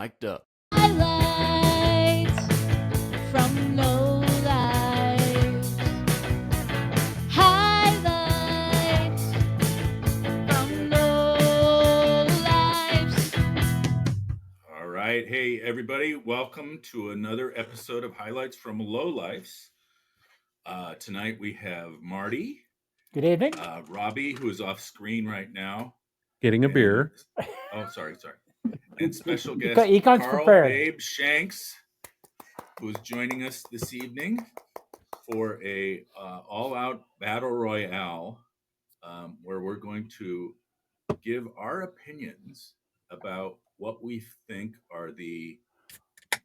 micdup. Highlights from Lowlifes. Highlights from Lowlifes. All right. Hey, everybody. Welcome to another episode of Highlights from Lowlifes. Tonight we have Marty, Good evening. Robbie, who is off screen right now. Getting a beer. Sorry. And special guest Econ's Carl prepared. Babe Shanks, who is joining us this evening for a all-out battle royale where we're going to give our opinions about what we think are the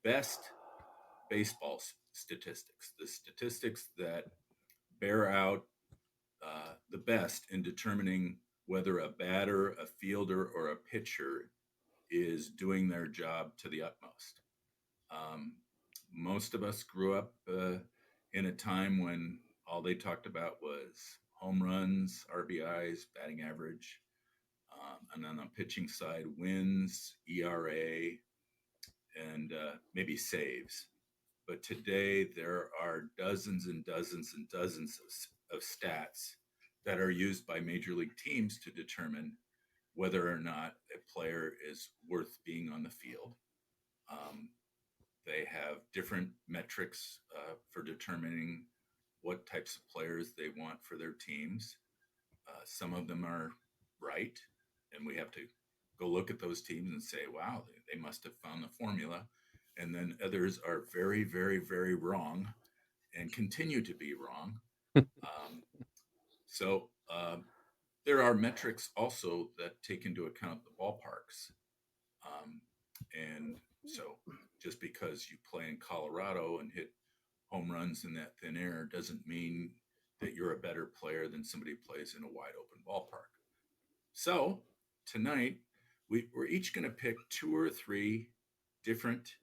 best baseball statistics, the statistics that bear out the best in determining whether a batter, a fielder, or a pitcher is doing their job to the utmost. Most of us grew up in a time when all they talked about was home runs, RBIs, batting average, and then on the pitching side, wins, ERA, and maybe saves. But today there are dozens and dozens and dozens of stats that are used by major league teams to determine whether or not a player is worth being on the field. They have different metrics for determining what types of players they want for their teams. Some of them are right, and we have to go look at those teams and say, wow, they must have found the formula. And then others are very, very, very wrong and continue to be wrong. So there are metrics also that take into account the ballparks. And so just because you play in Colorado and hit home runs in that thin air doesn't mean that you're a better player than somebody who plays in a wide open ballpark. So tonight, we're each going to pick 2 or 3 different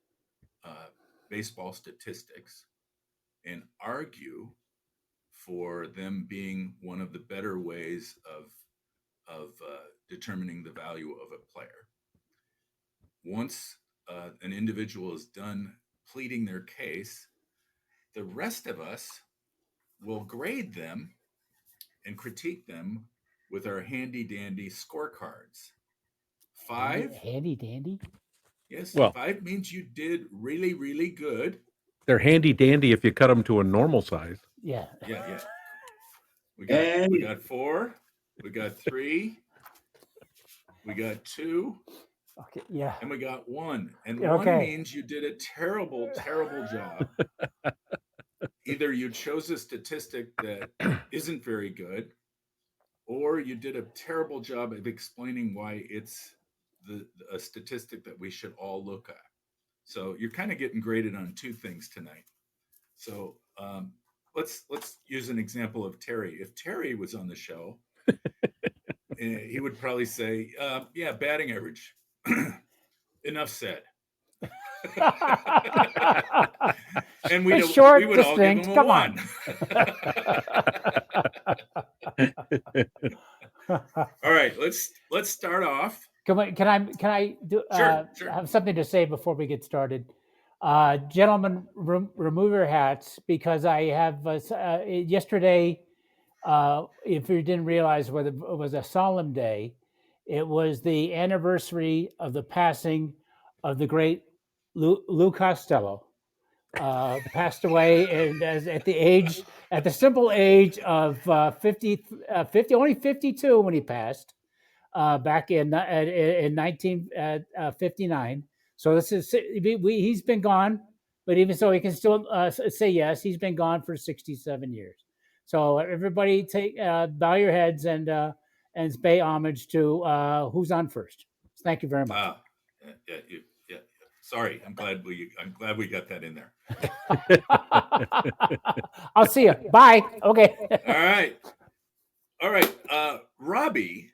baseball statistics and argue for them being one of the better ways of determining the value of a player. Once an individual is done pleading their case, the rest of us will grade them and critique them with our handy dandy scorecards. 5. Handy dandy. Yes. Well- 5 means you did really, really good. They're handy dandy if you cut them to a normal size. Yeah. Yeah. We got 4. We got 3. We got 2. Okay. Yeah. And we got 1. And Okay. 1 means you did a terrible, terrible job. Either you chose a statistic that isn't very good, or you did a terrible job of explaining why it's a statistic that we should all look at. So you're kind of getting graded on 2 things tonight. So let's use an example of Terry. If Terry was on the show, he would probably say, yeah, batting average. Enough said. And we would all give him a 1. All right, let's start off. Can I do Sure. have something to say before we get started? Gentlemen, remove your hats because I have yesterday. If you didn't realize whether it was a solemn day, it was the anniversary of the passing of the great Lou Costello. Passed away and at the simple age of 50, only 52 when he passed back in 1959. So this is he's been gone, but even so, he can still say yes. He's been gone for 67 years. So everybody bow your heads and pay homage to who's on first. Thank you very much. Yeah. Sorry, I'm glad we got that in there. I'll see you. Bye. Okay. All right. Robbie.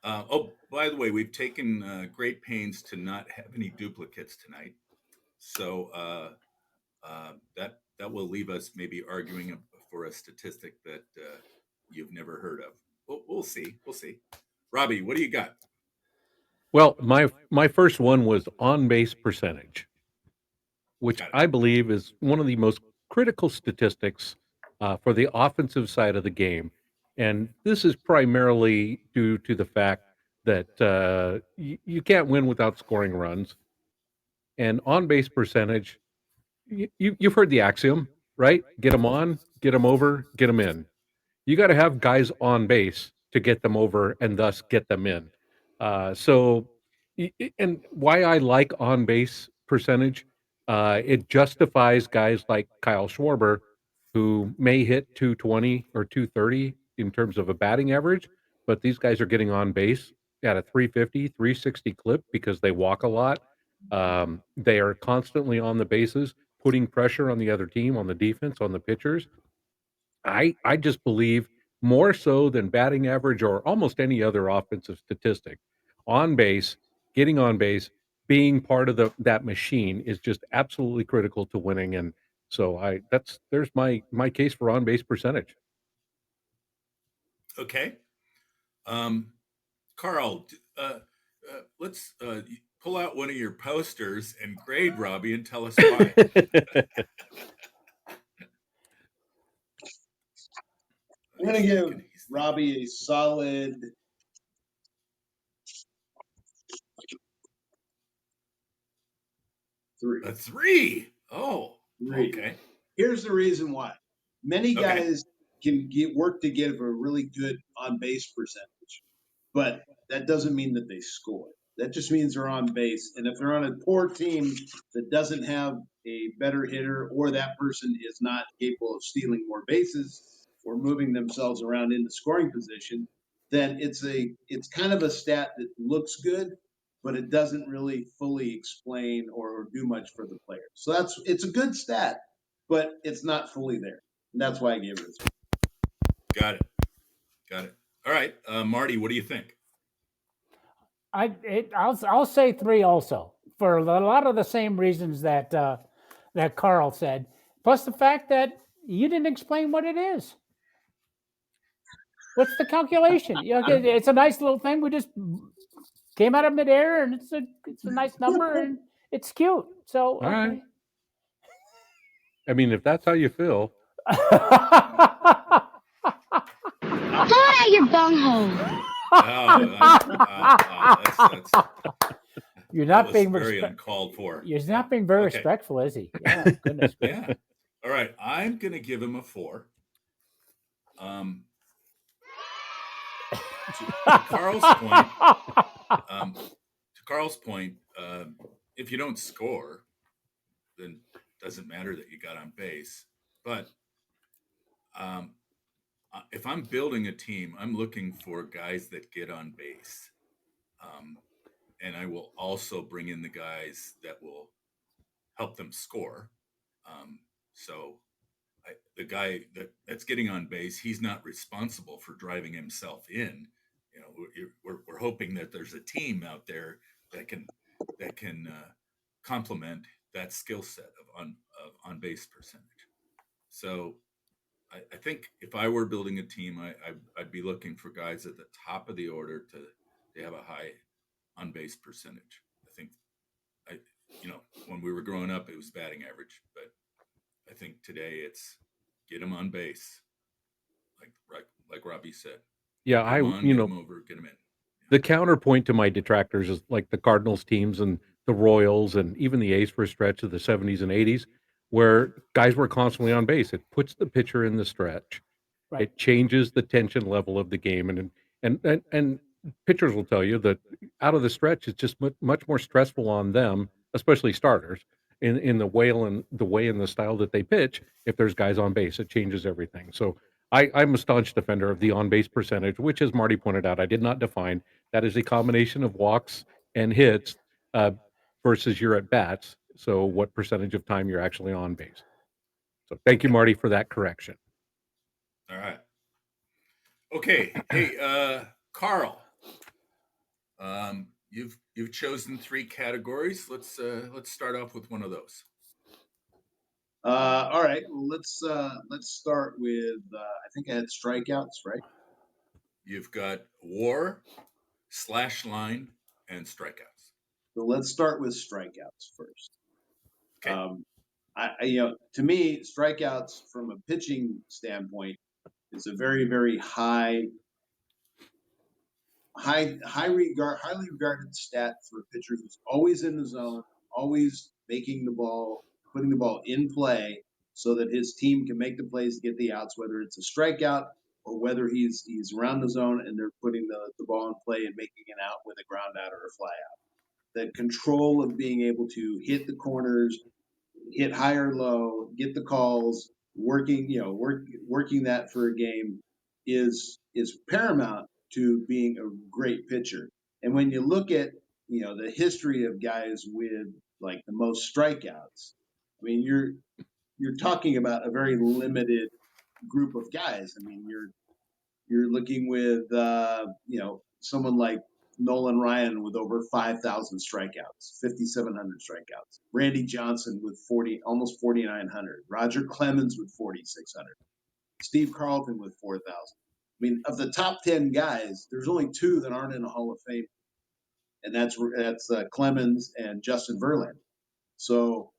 By the way, we've taken great pains to not have any duplicates tonight, so that will leave us maybe arguing for a statistic that you've never heard of. We'll see. Robbie, what do you got? Well, my first one was on base percentage, which Got it. I believe is one of the most critical statistics for the offensive side of the game. And this is primarily due to the fact that you can't win without scoring runs. And on base percentage, you've heard the axiom, right? Get them on, get them over, get them in. You got to have guys on base to get them over and thus get them in. And why I like on base percentage, it justifies guys like Kyle Schwarber, who may hit 220 or 230 in terms of a batting average, but these guys are getting on base at a 350, 360 clip because they walk a lot. They are constantly on the bases, putting pressure on the other team, on the defense, on the pitchers. I just believe more so than batting average or almost any other offensive statistic, on base, getting on base, being part of that machine is just absolutely critical to winning. And so there's my case for on base percentage. Okay. Carl, let's pull out one of your posters and grade Robbie and tell us why. I'm going to give Robbie a solid 3. A 3. Oh, 3. okay. Here's the reason why. Many Okay. guys can work to get a really good on base percentage, but that doesn't mean that they score. That just means they're on base. And if they're on a poor team that doesn't have a better hitter, or that person is not capable of stealing more bases or moving themselves around in the scoring position, then it's kind of a stat that looks good, but it doesn't really fully explain or do much for the player. So it's a good stat, but it's not fully there. And that's why I gave it a 3. Got it. All right, Marty, what do you think? I'll say 3 also for a lot of the same reasons that that Carl said, plus the fact that you didn't explain what it is. What's the calculation? It's a nice little thing. We just came out of midair, and it's a nice number, and it's cute. So All right. I mean, if that's how you feel. Throw it out your bunghole. You're not being very uncalled for. You're not being very respectful, is he? Yeah, goodness. Yeah. All right, I'm going to give him a 4. To Carl's point, if you don't score, then it doesn't matter that you got on base. But if I'm building a team, I'm looking for guys that get on base. And I will also bring in the guys that will help them score. So the guy that's getting on base, he's not responsible for driving himself in. You know, we're hoping that there's a team out there that can complement that skill set of on base percentage. So I think if I were building a team, I'd be looking for guys at the top of the order to have a high on base percentage. I think when we were growing up, it was batting average, but I think today it's get them on base, like Robbie said. Yeah, get them over, get them in. Yeah. The counterpoint to my detractors is like the Cardinals teams and the Royals and even the A's for a stretch of the 70s and 80s, where guys were constantly on base. It puts the pitcher in the stretch. Right. It changes the tension level of the game, and pitchers will tell you that out of the stretch, it's just much more stressful on them, especially starters, in the way and the style that they pitch. If there's guys on base, it changes everything. So I'm a staunch defender of the on base percentage, which, as Marty pointed out, I did not define. That is a combination of walks and hits versus your at bats. So what percentage of time you're actually on base. So thank you, Marty, for that correction. All right. Okay. Hey, Carl. You've chosen 3 categories. Let's start off with one of those. All right. Well, let's start with I think I had strikeouts, right? You've got WAR, /line, and strikeouts? So let's start with strikeouts first. Okay. To me, strikeouts from a pitching standpoint is a very, very highly regarded stat for a pitcher who's always in the zone, always making the ball, putting the ball in play, so that his team can make the plays to get the outs, whether it's a strikeout or whether he's around the zone and they're putting the ball in play and making it out with a ground out or a fly out. The control of being able to hit the corners, hit high or low, get the calls, working that for a game is paramount to being a great pitcher. And when you look at the history of guys with like the most strikeouts, I mean you're talking about a very limited group of guys. I mean you're looking with someone like Nolan Ryan with over 5,000 strikeouts, 5,700 strikeouts. Randy Johnson with almost 4,900. Roger Clemens with 4,600. Steve Carlton with 4,000. I mean, of the top 10 guys, there's only two that aren't in a Hall of Fame, and that's Clemens and Justin Verlander. So,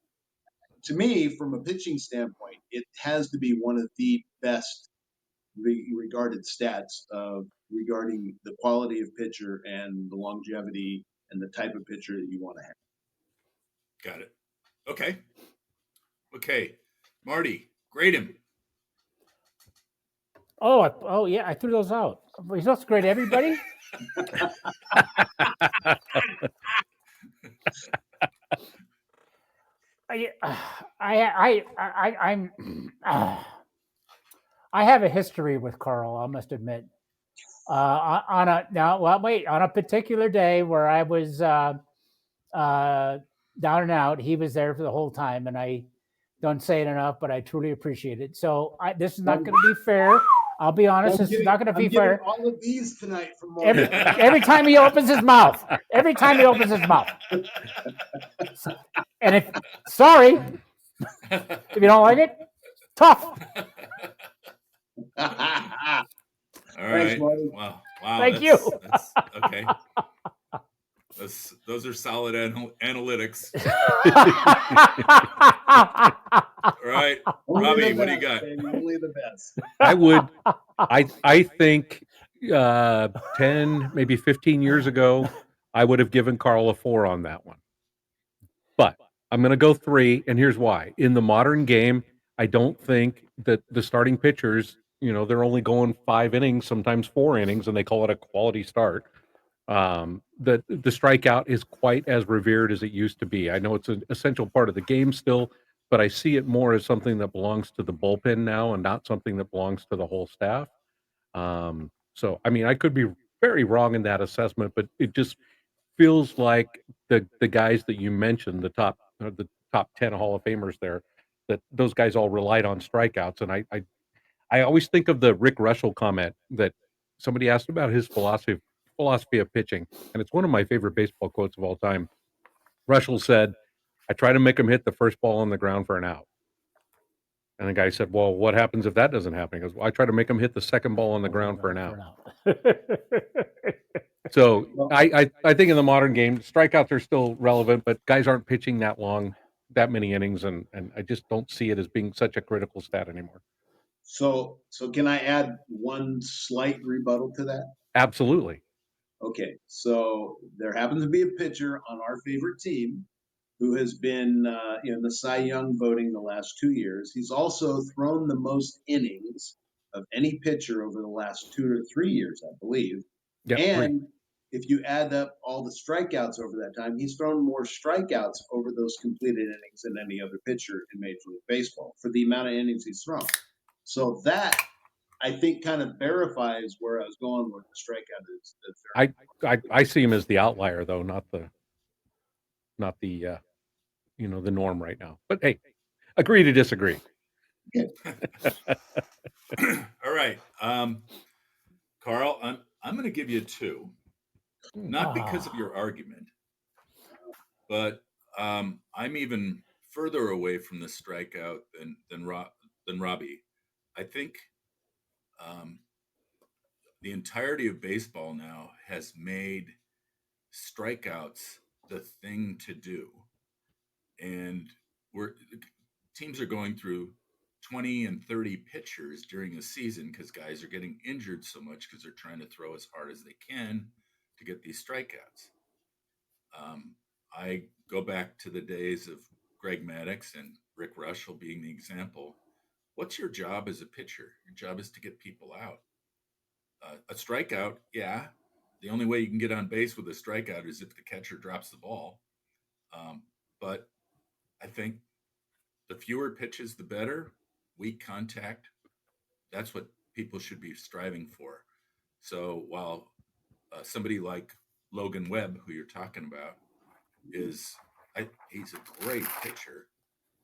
to me, from a pitching standpoint, it has to be one of the best regarded stats regarding the quality of pitcher and the longevity and the type of pitcher that you want to have. Got it. Okay. Marty, grade him. Oh yeah, I threw those out. You're supposed to grade everybody. I have a history with Carl, I must admit. On a particular day where I was down and out, he was there for the whole time, and I don't say it enough, but I truly appreciate it. So this is not going to be fair. I'll be honest, this is not going to be fair. All of these tonight from every time he opens his mouth. Every time he opens his mouth. And sorry, if you don't like it, tough. All right. Marty. Wow. Thank you. That's okay. Those are solid analytics. All right, Robbie, what do you got? Baby, only the best. I think 10, maybe 15 years ago, I would have given Carl a 4 on that one. But I'm going to go 3, and here's why. In the modern game, I don't think that the starting pitchers, they're only going 5 innings, sometimes 4 innings, and they call it a quality start. The strikeout is quite as revered as it used to be. I know it's an essential part of the game still, but I see it more as something that belongs to the bullpen now and not something that belongs to the whole staff. So, I mean, I could be very wrong in that assessment, but it just feels like the guys that you mentioned, the top 10 Hall of Famers there, that those guys all relied on strikeouts. And I always think of the Rick Russell comment that somebody asked about his philosophy of pitching, and it's one of my favorite baseball quotes of all time. Russell said, "I try to make him hit the first ball on the ground for an out." And the guy said, "Well, what happens if that doesn't happen?" He goes, "Well, I try to make him hit the second ball on the ground for an out." So I think in the modern game, strikeouts are still relevant, but guys aren't pitching that many innings, and I just don't see it as being such a critical stat anymore. So can I add one slight rebuttal to that? Absolutely. Okay, so there happens to be a pitcher on our favorite team who has been in the Cy Young voting the last 2 years. He's also thrown the most innings of any pitcher over the last 2 to 3 years, I believe. Yep, and if you add up all the strikeouts over that time, he's thrown more strikeouts over those completed innings than any other pitcher in Major League Baseball for the amount of innings he's thrown. So that, I think, kind of verifies where I was going with the strikeout is. I see him as the outlier, though, not the the norm right now. But hey, agree to disagree. All right, Carl, I'm going to give you a 2, not because of your argument, but I'm even further away from the strikeout than Robbie. I think the entirety of baseball now has made strikeouts the thing to do. And teams are going through 20 and 30 pitchers during the season because guys are getting injured so much because they're trying to throw as hard as they can to get these strikeouts. I go back to the days of Greg Maddux and Rick Russell being the example. What's your job as a pitcher? Your job is to get people out. A strikeout, yeah. The only way you can get on base with a strikeout is if the catcher drops the ball. But I think the fewer pitches, the better. Weak contact. That's what people should be striving for. So while somebody like Logan Webb, who you're talking about, he's a great pitcher,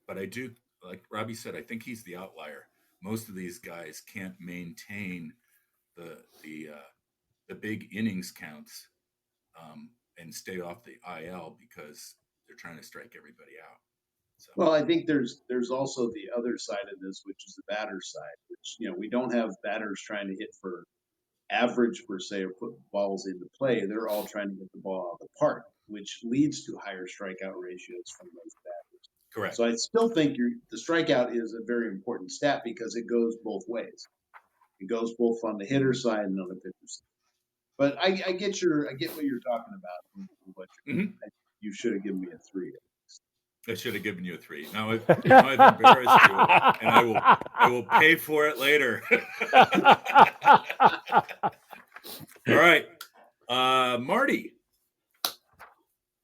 but I do, like Robbie said, I think he's the outlier. Most of these guys can't maintain the big innings counts and stay off the IL because they're trying to strike everybody out. So. Well, I think there's also the other side of this, which is the batter side, which, we don't have batters trying to hit for average per se or put balls into play. They're all trying to get the ball out of the park, which leads to higher strikeout ratios from those batters. Correct. So I still think the strikeout is a very important stat because it goes both ways. It goes both on the hitter side and on the pitcher side. But I get what you're talking about. You should have given me a 3. I should have given you a 3. Now I've embarrassed you, and I will pay for it later. All right, Marty.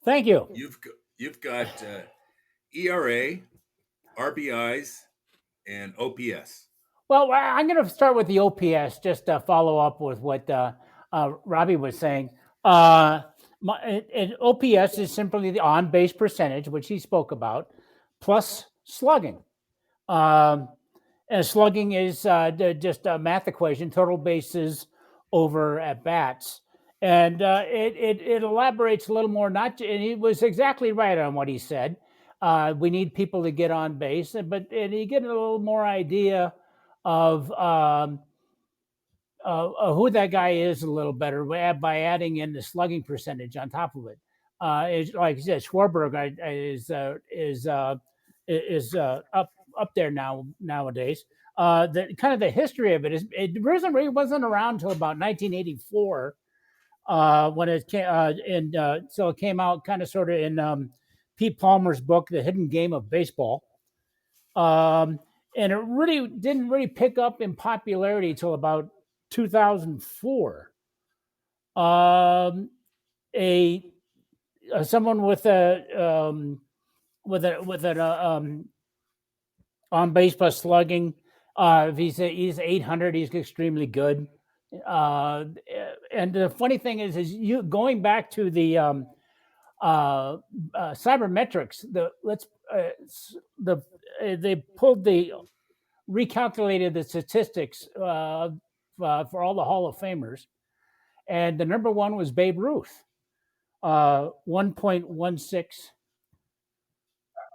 Thank you. You've got ERA, RBIs, and OPS. Well, I'm going to start with the OPS just to follow up with what Robbie was saying. OPS is simply the on-base percentage, which he spoke about, plus slugging. And slugging is just a math equation, total bases over at bats. And it elaborates a little more. And he was exactly right on what he said. We need people to get on base, and you get a little more idea of who that guy is a little better by adding in the slugging percentage on top of it. Like I said, Schwarber is up there nowadays. The history of it is it really wasn't around until about 1984 when it came so it came out kind of sort of in Pete Palmer's book, The Hidden Game of Baseball. And it really didn't pick up in popularity till about 2004. Someone with an on base plus slugging. If he's 800, he's extremely good. And the funny thing is you going back to the cybermetrics. They recalculated the statistics for all the Hall of Famers, and the number one was Babe Ruth, 1.16.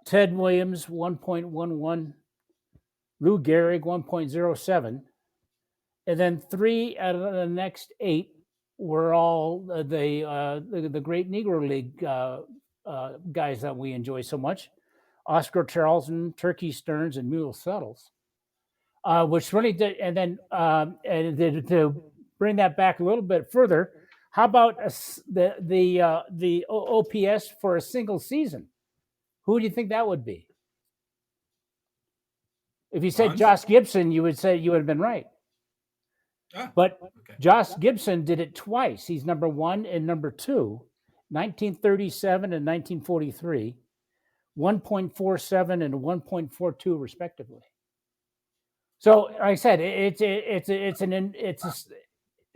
Ted Williams, 1.11. Lou Gehrig, 1.07. And then 3 out of the next 8 were all the great Negro League guys that we enjoy so much. Oscar Charleston, Turkey Stearns, and Mule Suttles. Which really did, and then to bring that back a little bit further, how about the OPS for a single season? Who do you think that would be? If you said Josh Gibson, you would have been right. But okay. Josh Gibson did it twice. He's number 1 and number 2, 1937 and 1943, 1.47 and 1.42 respectively. So, like I said, it's an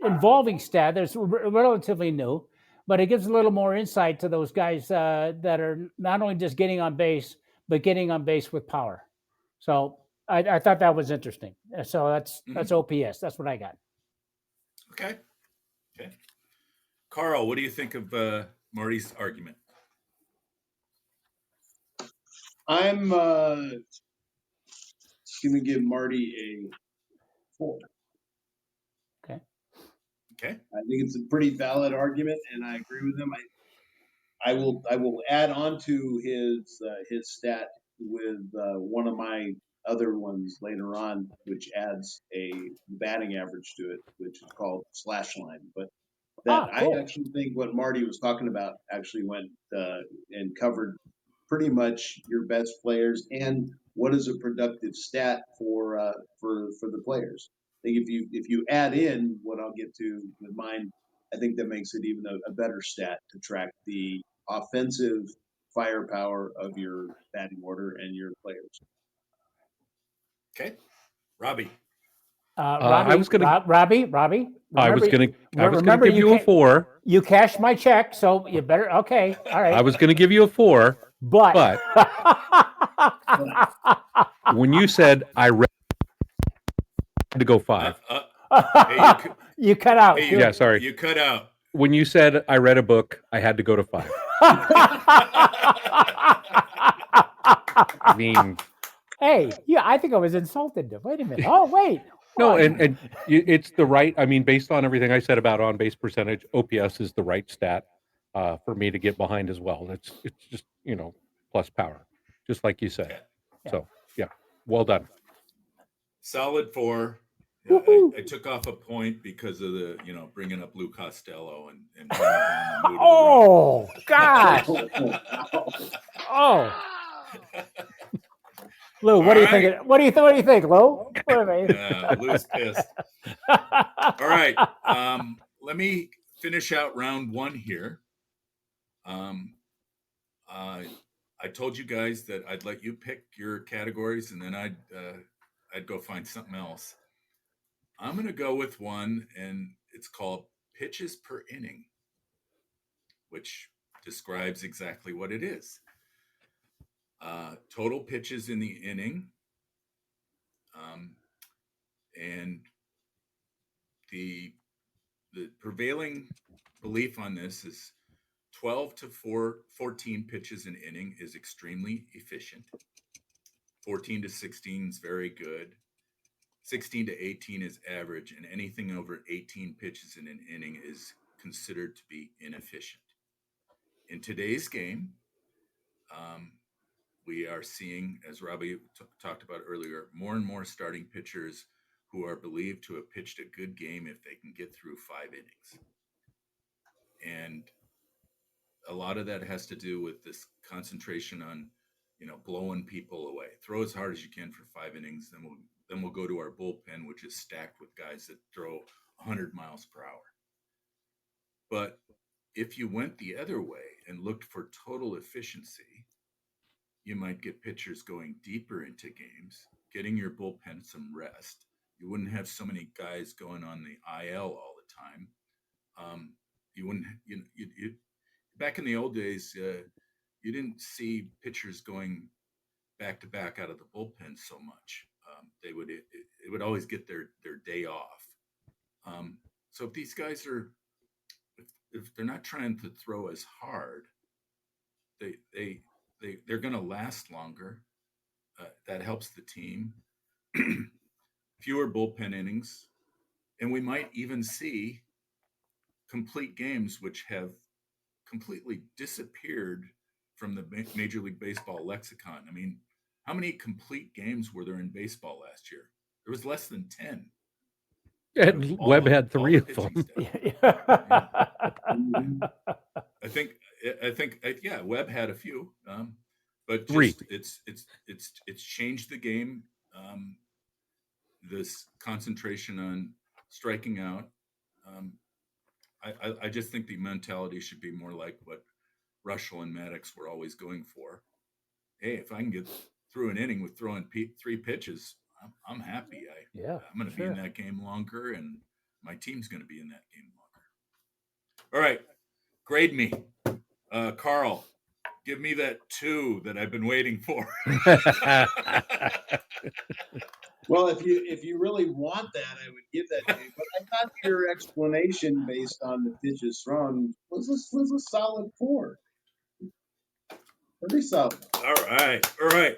involving stat that's relatively new, but it gives a little more insight to those guys that are not only just getting on base, but getting on base with power. So I thought that was interesting. So that's OPS. That's what I got. Okay. Carl, what do you think of Marty's argument? I'm going to give Marty a 4. Okay. I think it's a pretty valid argument, and I agree with him. I will add on to his stat with one of my other ones later on, which adds a batting average to it, which is called slash line. But that I cool. actually think what Marty was talking about actually went and covered pretty much your best players and what is a productive stat for the players. I think if you add in what I'll get to with mine, I think that makes it even a better stat to track the offensive firepower of your batting order and your players. Okay, Robbie. I was gonna Robbie. I was gonna Remember, give you a 4. You cashed my check, so you better. Okay, all right. I was gonna give you a 4, but when you said I read to go 5. Hey, you cut out. Hey, Yeah, sorry. You cut out. When you said I read a book, I had to go to 5. I mean, hey, yeah, I think I was insulted. Wait a minute. Oh, wait. no, and it's the right. I mean, based on everything I said about on base percentage, OPS is the right stat for me to get behind as well. It's just plus power, just like you said. Okay. So yeah, well done. Solid 4. Yeah, I took off a point because of the bringing up Lou Costello and bringing down the mood oh gosh. oh. Lou, what do you think? What do you think, Lou? Lou's pissed. All right. Let me finish out round 1 here. I told you guys that I'd let you pick your categories, and then I'd go find something else. I'm going to go with one, and it's called pitches per inning, which describes exactly what it is. Total pitches in the inning, and the prevailing belief on this is 12 to 14 pitches an inning is extremely efficient. 14 to 16 is very good. 16 to 18 is average, and anything over 18 pitches in an inning is considered to be inefficient. In today's game, we are seeing, as Robbie talked about earlier, more and more starting pitchers who are believed to have pitched a good game if they can get through 5 innings. And a lot of that has to do with this concentration on, blowing people away. Throw as hard as you can for 5 innings, then we'll go to our bullpen, which is stacked with guys that throw 100 miles per hour. But if you went the other way and looked for total efficiency, you might get pitchers going deeper into games, getting your bullpen some rest. You wouldn't have so many guys going on the IL all the time. You wouldn't, back in the old days, you didn't see pitchers going back to back out of the bullpen so much. It would always get their day off. So if these guys if they're not trying to throw as hard, they're going to last longer. That helps the team. Fewer bullpen innings, and we might even see complete games which have completely disappeared from the Major League Baseball lexicon. I mean, how many complete games were there in baseball last year? There was less than 10. And Webb had 3 of them. I think, Webb had a few, but 3. It's changed the game. This concentration on striking out. I just think the mentality should be more like what Russell and Maddox were always going for. Hey, if I can get through an inning with throwing 3 pitches, I'm happy. I'm going to be in that game longer, and my team's going to be in that game longer. All right, grade me, Carl. Give me that 2 that I've been waiting for. Well, if you really want that, I would give that to you. But I thought your explanation based on the pitches thrown was a solid 4. Pretty solid. All right.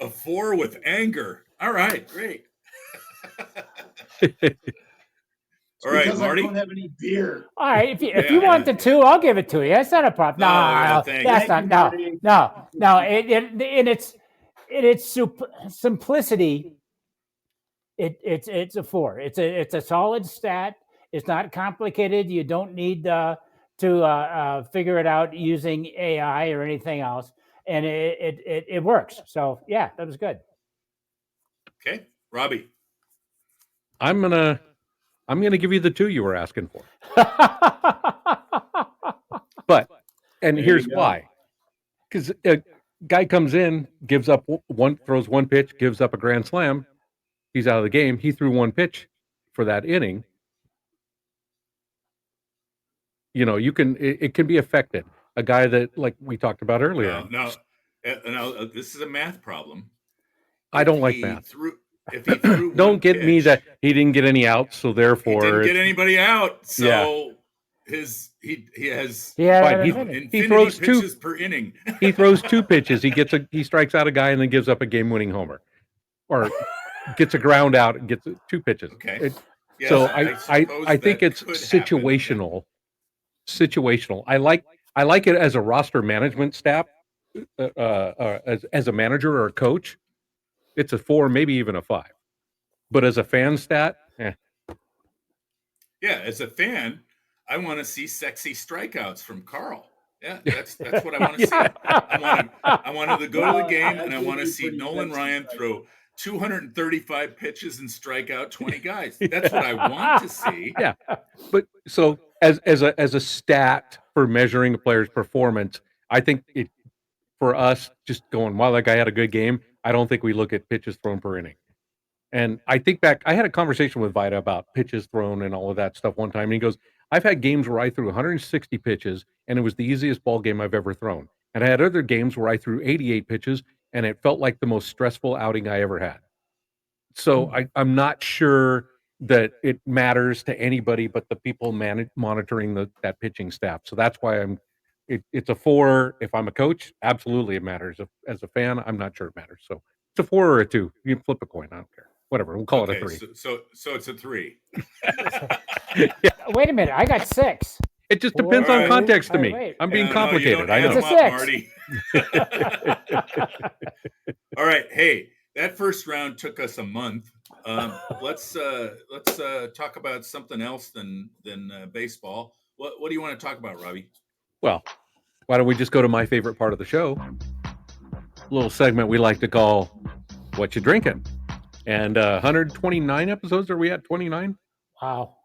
A 4 with anger. All right, great. All right, because Marty. I don't have any beer. All right, if you want the 2, I'll give it to you. That's not a problem. No, thank that's you, not. Marty. No. In its simplicity, it's a 4. It's a solid stat. It's not complicated. You don't need to figure it out using AI or anything else, and it works. So yeah, that was good. Okay, Robbie. I'm gonna give you the 2 you were asking for. But and There here's you go. why. Because a guy comes in, gives up throws one pitch, gives up a grand slam, he's out of the game. He threw one pitch for that inning. You know, it can be affected. A guy that, like we talked about earlier. No, this is a math problem. I don't like math. If he threw Don't one get pitch, me that he didn't get any outs, so he therefore didn't get anybody out. So Yeah. he has Fine, he throws pitches 2 per inning. he throws 2 pitches. He strikes out a guy and then gives up a game-winning homer, or gets a ground out and gets 2 pitches. Okay. Yes, So I I think that it's could happen. situational. Situational. I like it as a roster management staff, as a manager or a coach. It's a 4, maybe even a 5. But as a fan stat, Yeah, as a fan, I want to see sexy strikeouts from Carl. Yeah, that's what I want to see. I wanted to go to the game, and I want to see Nolan Ryan throw 235 pitches and strike out 20 guys. That's what I want to see. Yeah. But so as a stat for measuring a player's performance, I think for us, just going, wow, that guy had a good game, I don't think we look at pitches thrown per inning. And I think back, I had a conversation with Vida about pitches thrown and all of that stuff one time. And he goes, I've had games where I threw 160 pitches and it was the easiest ball game I've ever thrown. And I had other games where I threw 88 pitches and it felt like the most stressful outing I ever had. So I'm not sure that it matters to anybody but the people monitoring that pitching staff. So that's why it's a 4. If I'm a coach, absolutely it matters. As a fan, I'm not sure it matters. So it's a 4 or a 2. You can flip a coin. I don't care. Whatever. We'll call it a 3. So it's a 3. Wait a minute, I got 6. It just depends on context to me. I'm being complicated. I know. It's a 6. Marty. All right. Hey, that first round took us a month. Let's talk about something else than baseball. What do you want to talk about, Robbie? Well, why don't we just go to my favorite part of the show? A little segment we like to call "What You Drinking." And 129 episodes. Are we at 29? Wow.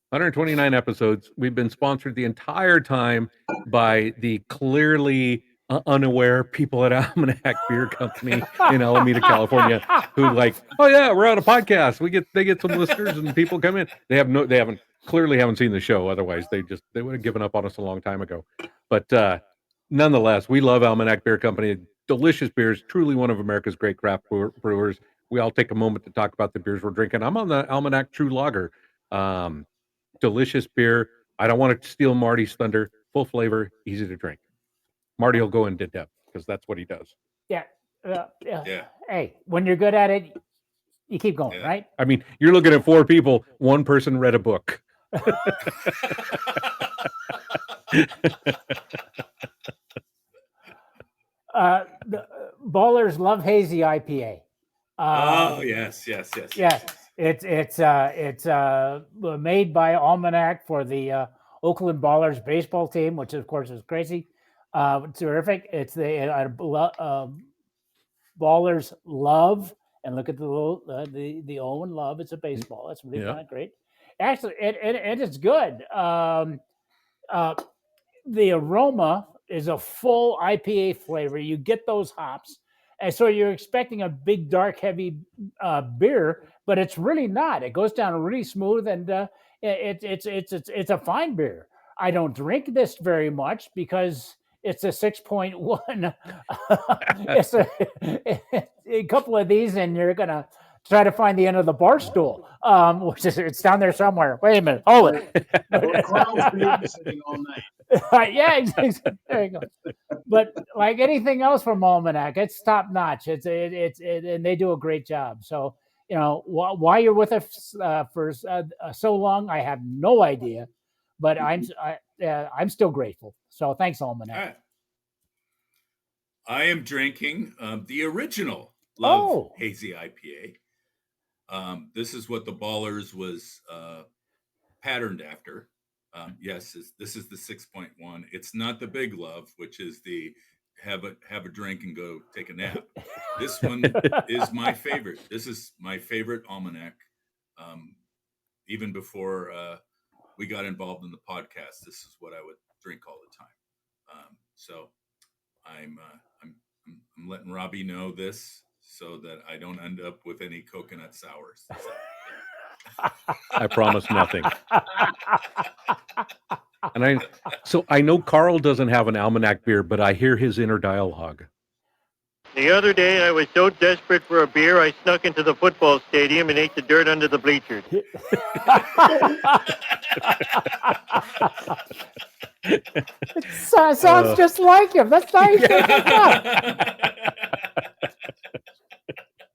129 episodes. We've been sponsored the entire time by the clearly unaware people at Almanac Beer Company in Alameda, California, who like, oh yeah, we're on a podcast. They get some listeners and people come in. They clearly haven't seen the show. Otherwise, they would have given up on us a long time ago. But nonetheless, we love Almanac Beer Company. Delicious beers, truly one of America's great craft brewers. We all take a moment to talk about the beers we're drinking. I'm on the Almanac True Lager. Delicious beer. I don't want to steal Marty's thunder. Full flavor, easy to drink. Marty will go into depth because that's what he does. Yeah. Yeah. Hey, when you're good at it, you keep going, right? I mean, you're looking at 4 people. One person read a book. The Ballers love hazy IPA. Yes. It's made by Almanac for the Oakland Ballers baseball team, which of course is crazy. Terrific. It's the Ballers love, and look at the O and love. It's a baseball. That's really kind of great. Actually, it is good. The aroma is a full IPA flavor. You get those hops, and so you're expecting a big, dark, heavy beer, but it's really not. It goes down really smooth, and it's a fine beer. I don't drink this very much because it's a 6.1. It's a couple of these, and you're gonna try to find the end of the bar stool, which is it's down there somewhere. Wait a minute, hold it. Carl's babysitting all night. Yeah, exactly. There you go. But like anything else from Almanac, it's top notch. It's and they do a great job. So why you're with us for so long, I have no idea, but I'm still grateful. So thanks, Almanac. I am drinking the original Love Oh. Hazy IPA. This is what the Ballers was patterned after. Yes, this is the 6.1. It's not the Big Love, which is the have a drink and go take a nap. This one is my favorite. This is my favorite Almanac. Even before we got involved in the podcast, this is what I would drink all the time. So I'm letting Robbie know this so that I don't end up with any coconut sours. I promise nothing. And I know Carl doesn't have an Almanac beer, but I hear his inner dialogue. The other day, I was so desperate for a beer, I snuck into the football stadium and ate the dirt under the bleachers. Sounds just like him. That's nice.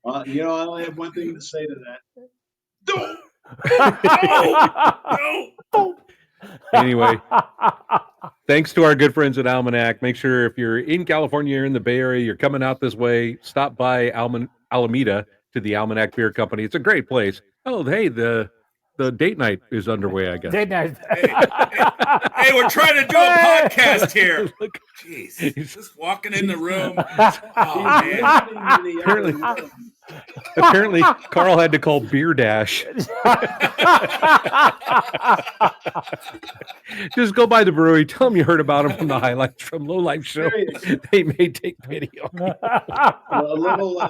I only have one thing to say to that. No. Anyway, thanks to our good friends at Almanac. Make sure if you're in California or in the Bay Area, you're coming out this way, stop by Alameda to the Almanac Beer Company. It's a great place. Oh, hey, the date night is underway, I guess. Date night. Hey, we're trying to do a podcast here. Jeez, just walking in the room. Oh, man. Apparently, Carl had to call Beer Dash. Just go by the brewery. Tell them you heard about them from the Highlights from Lowlifes show. They may take pity on you. A little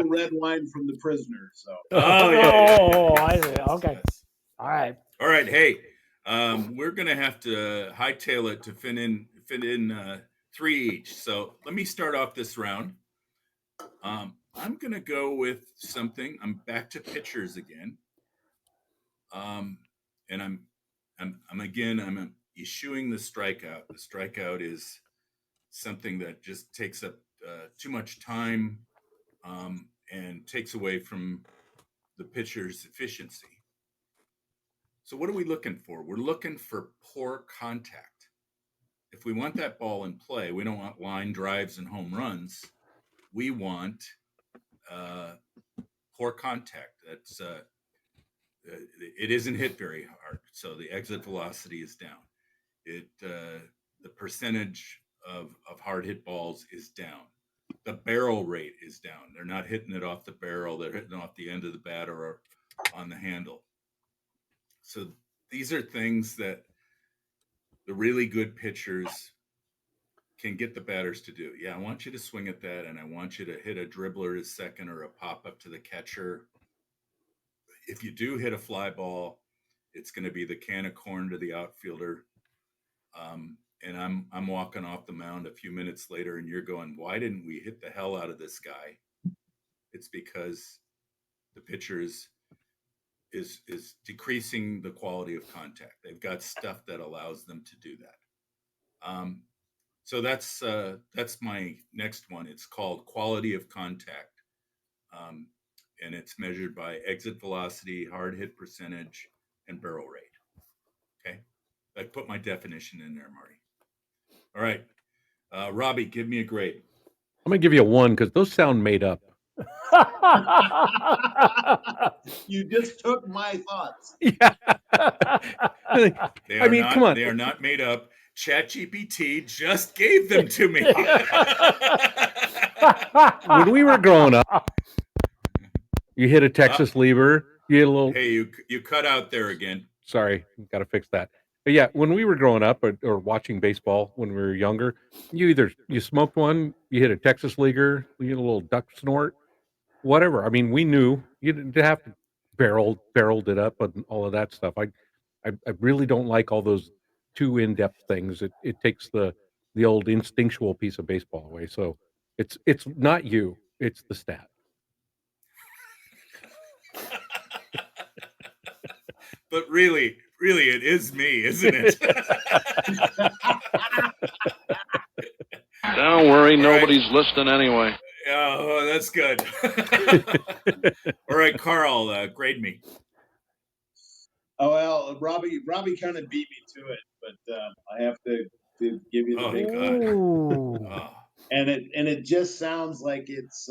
red wine from the prisoner. So. Oh, yeah. Oh, I see. Okay. All right. Hey, we're gonna have to hightail it to fit in 3 each. So let me start off this round. I'm gonna go with something. I'm back to pitchers again. And I'm eschewing the strikeout. The strikeout is something that just takes up too much time and takes away from the pitcher's efficiency. So what are we looking for? We're looking for poor contact. If we want that ball in play, we don't want line drives and home runs. We want poor contact. That's it isn't hit very hard, so the exit velocity is down. The percentage of hard hit balls is down. The barrel rate is down. They're not hitting it off the barrel. They're hitting off the end of the bat or on the handle. So these are things that the really good pitchers can get the batters to do. Yeah, I want you to swing at that, and I want you to hit a dribbler to second or a pop up to the catcher. If you do hit a fly ball, it's going to be the can of corn to the outfielder. And I'm walking off the mound a few minutes later, and you're going, why didn't we hit the hell out of this guy? It's because the pitcher is decreasing the quality of contact. They've got stuff that allows them to do that. So that's my next one. It's called quality of contact. And it's measured by exit velocity, hard hit percentage, and barrel rate. Okay. I put my definition in there, Marty. All right. Robbie, give me a grade. I'm going to give you a 1 because those sound made up. You just took my thoughts. Yeah. Come on. They are not made up. ChatGPT just gave them to me. When we were growing up, you hit a Texas lever. You hit a little. Hey, you cut out there again. Sorry, got to fix that. But yeah, when we were growing up or watching baseball when we were younger, you smoked one, you hit a Texas leaguer, you hit a little duck snort, whatever. I mean, we knew you didn't have to barreled it up and all of that stuff. I really don't like all those too in-depth things. It takes the old instinctual piece of baseball away. So it's not you, it's the stat. But really, it is me, isn't it? Don't worry, nobody's listening anyway. Oh, that's good. All right, Carl, grade me. Oh well, Robbie kind of beat me to it, but I have to give you the Oh, big God. Ooh. Oh, and it just sounds like it's.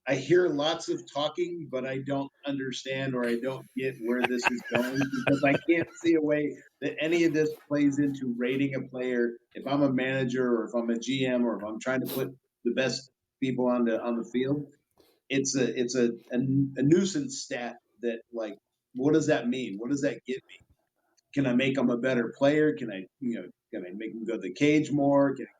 I hear lots of talking, but I don't understand or I don't get where this is going because I can't see a way that any of this plays into rating a player. If I'm a manager or if I'm a GM or if I'm trying to put the best people on the field, it's a nuisance stat that like what does that mean? What does that get me? Can I make them a better player? Can I can I make them go to the cage more? Can I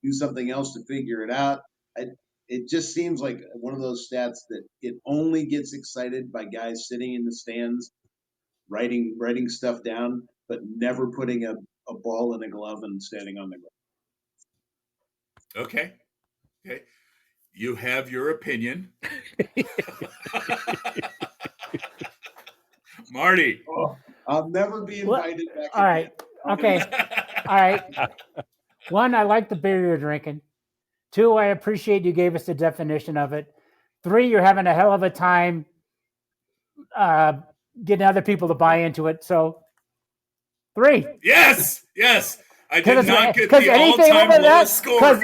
do something else to figure it out? I, it just seems like one of those stats that it only gets excited by guys sitting in the stands writing stuff down, but never putting a ball in a glove and standing on the ground. okay. You have your opinion. Marty. Oh, I'll never be invited back All right. again. Okay. All right. One, I like the beer you're drinking. Two, I appreciate you gave us the definition of it. Three, you're having a hell of a time getting other people to buy into it. So, 3. Yes. I did Because not get because the anything all-time over that, lowest score.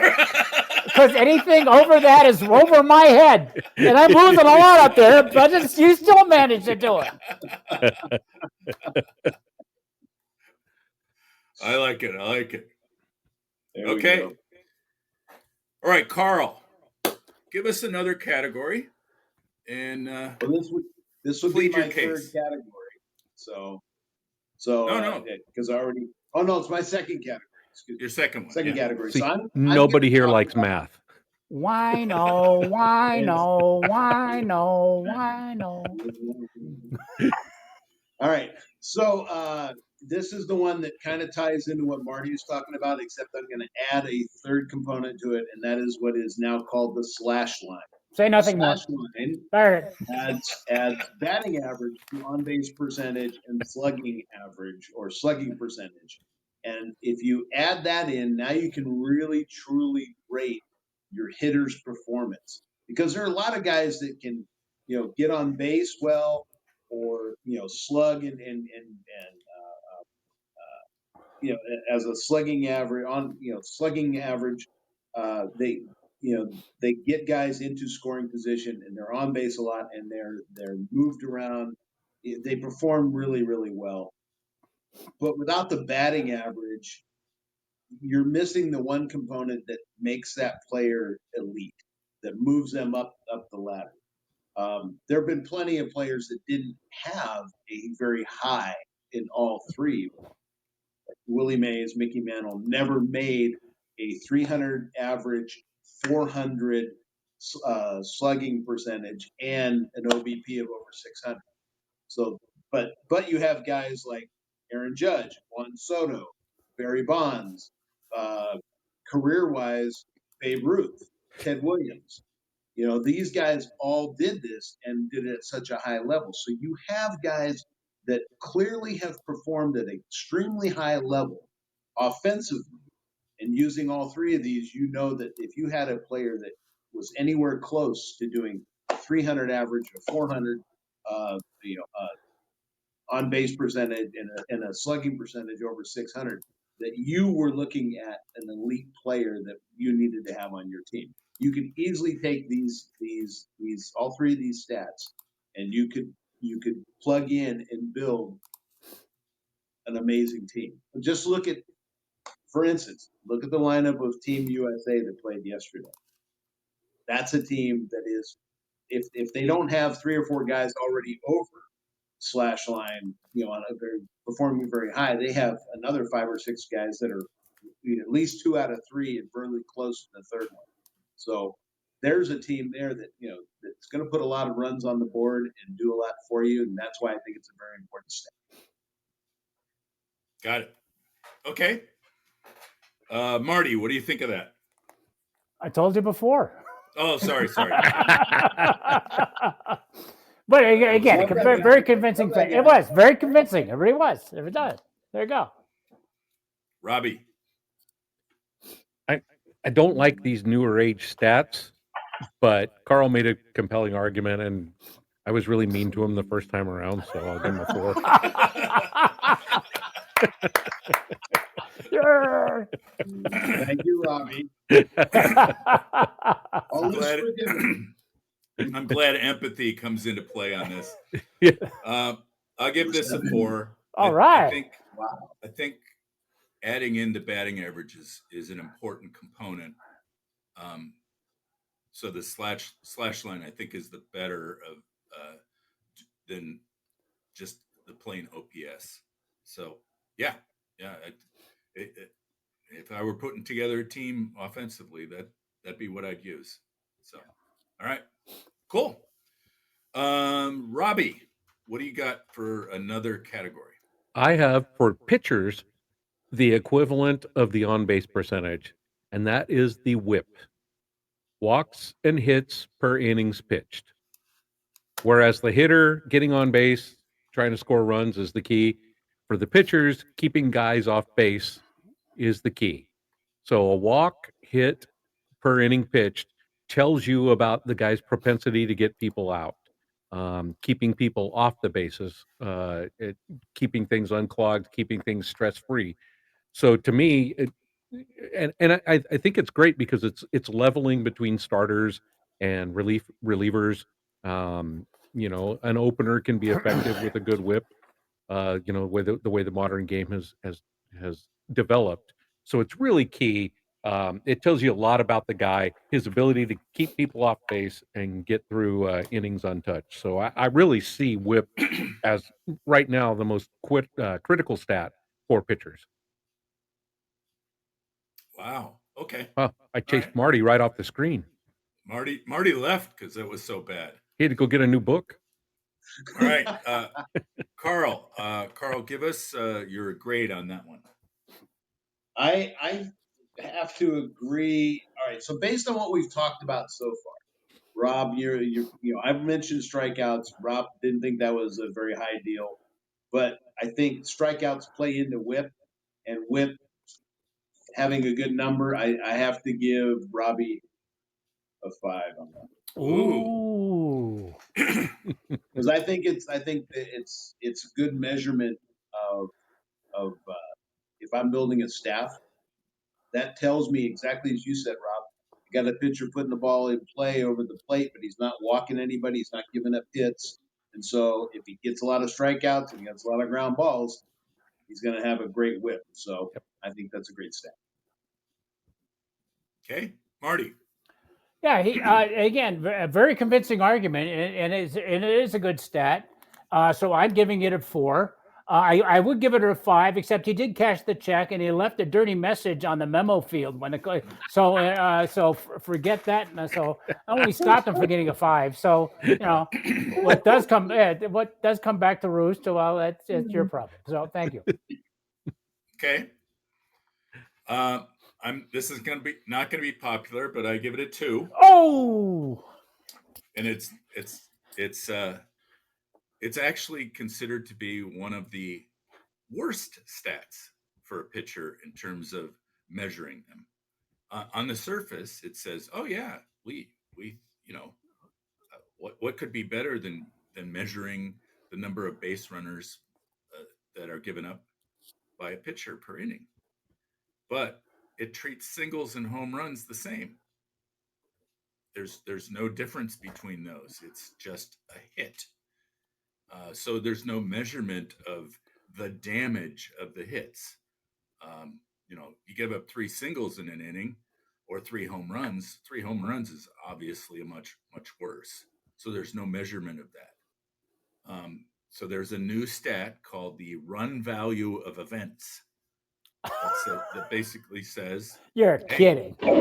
because anything over that is over my head, and I'm losing a lot up there. But you still managed to do it. I like it. There we Okay. go. All right, Carl, give us another category. And Well, this would be plead your my case. third category. So No. because I already. Oh no, it's my second category. Excuse me. Your second one. Second yeah. category. See, So I'm nobody gonna here talk likes about- math. Why no? Why no? Why no? Why no? All right. So this is the one that kind of ties into what Marty was talking about, except I'm going to add a third component to it, and that is what is now called the slash line. Say nothing more. Slash line There. adds batting average to on base percentage and slugging average or slugging percentage. And if you add that in, now you can really truly rate your hitter's performance because there are a lot of guys that can, get on base well or slug and as a slugging average slugging average, they they get guys into scoring position and they're on base a lot and they're moved around. They perform really really well, but without the batting average, you're missing the one component that makes that player elite, that moves them up the ladder. There have been plenty of players that didn't have a very high in all three. Willie Mays, Mickey Mantle never made a 300 average, 400 slugging percentage, and an OBP of over 600. So, but you have guys like Aaron Judge, Juan Soto, Barry Bonds, career-wise, Babe Ruth, Ted Williams. These guys all did this and did it at such a high level. So you have guys that clearly have performed at an extremely high level offensively. And using all three of these, you know that if you had a player that was anywhere close to doing 300 average or 400, on base percentage and a slugging percentage over 600, that you were looking at an elite player that you needed to have on your team. You could easily take these all three of these stats, and you could plug in and build an amazing team. Just look at, for instance, look at the lineup of Team USA that played yesterday. That's a team that is, if they don't have 3 or 4 guys already over slash line, on a very performing very high, they have another 5 or 6 guys that are at least 2 out of 3 and really close to the third one. So there's a team there that that's going to put a lot of runs on the board and do a lot for you, and that's why I think it's a very important step. Got it. Okay. Marty, what do you think of that? I told you before. Oh, sorry. But again, very convincing. It was very convincing. It really was. It does. There you go. Robbie. I don't like these newer age stats But Carl made a compelling argument, and I was really mean to him the first time around, so I'll give him a 4. Yeah. Thank you, Robbie. All I'm is glad, forgiven. I'm glad empathy comes into play on this. Yeah. I'll give this a 4. All I right. think Wow. I think adding in the batting averages is an important component. So the slash line I think is the better of than just the plain OPS. So yeah. If I were putting together a team offensively, that'd be what I'd use. So, all right, cool. Robbie, what do you got for another category? I have for pitchers the equivalent of the on base percentage, and that is the whip. Walks and hits per innings pitched. Whereas the hitter getting on base, trying to score runs is the key. For the pitchers, keeping guys off base is the key. So a walk hit per inning pitched tells you about the guy's propensity to get people out, keeping people off the bases, keeping things unclogged, keeping things stress free. So to me, I think it's great because it's leveling between starters and relievers. An opener can be effective with a good whip. With the way the modern game has developed. So it's really key. It tells you a lot about the guy, his ability to keep people off base and get through innings untouched. So I really see whip as right now the most critical stat for pitchers. Wow. Okay. Well, I chased right. Marty right off the screen. Marty left because it was so bad. He had to go get a new book. All right, Carl. Carl, give us your grade on that one. I have to agree. All right. So based on what we've talked about so far, Rob, I've mentioned strikeouts. Rob didn't think that was a very high deal, but I think strikeouts play into whip, and whip having a good number. I have to give Robbie a 5 on that. Ooh. Because I think it's a good measurement of if I'm building a staff, that tells me exactly as you said, Rob. You got a pitcher putting the ball in play over the plate, but he's not walking anybody. He's not giving up hits. And so if he gets a lot of strikeouts and he gets a lot of ground balls, he's going to have a great whip. So I think that's a great stat. Okay, Marty. Yeah, he again a very convincing argument, and it is a good stat. So I'm giving it a 4. I would give it a 5, except he did cash the check and he left a dirty message on the memo field when so forget that. So I only stopped him for getting a 5. So what does come back to roost? Well, that's your problem. So thank you. Okay. This is not gonna be popular, but I give it a 2. Oh, and it's actually considered to be one of the worst stats for a pitcher in terms of measuring them. On the surface, it says, "Oh yeah, we what could be better than measuring the number of base runners that are given up by a pitcher per inning?" But it treats singles and home runs the same. There's no difference between those. It's just a hit. So there's no measurement of the damage of the hits. You give up 3 singles in an inning or 3 home runs. 3 home runs is obviously much worse. So there's no measurement of that. So there's a new stat called the run value of events. That basically says you're kidding. What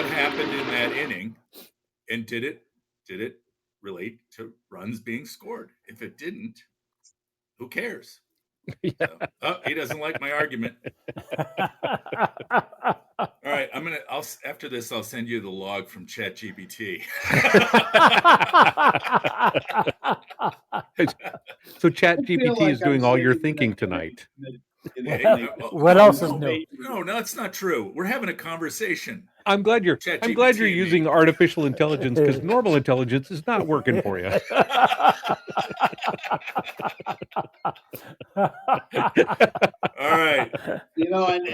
happened in that inning, and did it relate to runs being scored? If it didn't, who cares? Yeah. So, he doesn't like my argument. All right, after this, I'll send you the log from ChatGPT. So ChatGPT is doing all your thinking tonight. What else is new? No, that's not true. We're having a conversation. I'm glad you're ChatGPT using artificial intelligence because normal intelligence is not working for you. All right. Okay.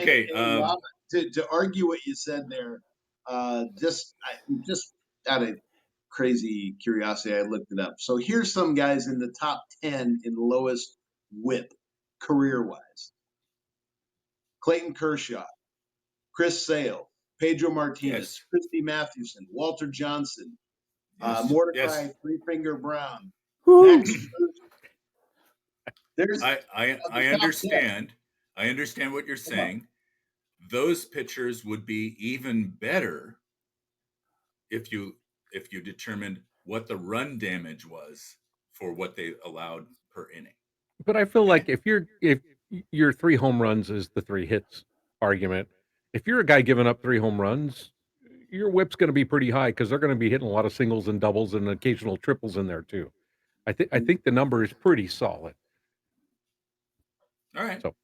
Okay. Rob, to argue what you said there, just out of crazy curiosity, I looked it up. So here's some guys in the top 10 in lowest WHIP career-wise: Clayton Kershaw, Chris Sale, Pedro Martinez, Yes. Christy Mathewson, Walter Johnson, Yes. Mordecai Yes. Three Finger Brown, Woo! Max Scherzer. There's I the top 10. understand. I understand what you're saying. Those pitchers would be even better if you determined what the run damage was for what they allowed per inning. But I feel like if your 3 home runs is the 3 hits argument, if you're a guy giving up 3 home runs, your whip's going to be pretty high because they're going to be hitting a lot of singles and doubles and occasional triples in there too. I think the number is pretty solid. All right. So,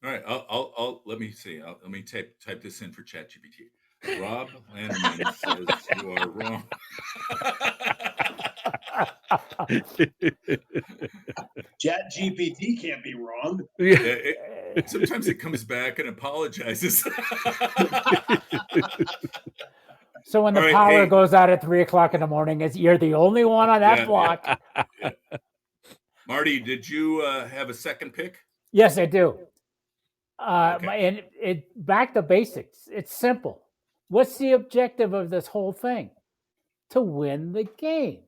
all right. I'll let me see. Let me type this in for ChatGPT. Rob Landerman says you are wrong. ChatGPT can't be wrong. Sometimes it comes back and apologizes. So when the power goes out at 3:00 in the morning, you're the only one on that block. Yeah. Marty, did you have a second pick? Yes, I do. Okay. And back to basics. It's simple. What's the objective of this whole thing? To win the game.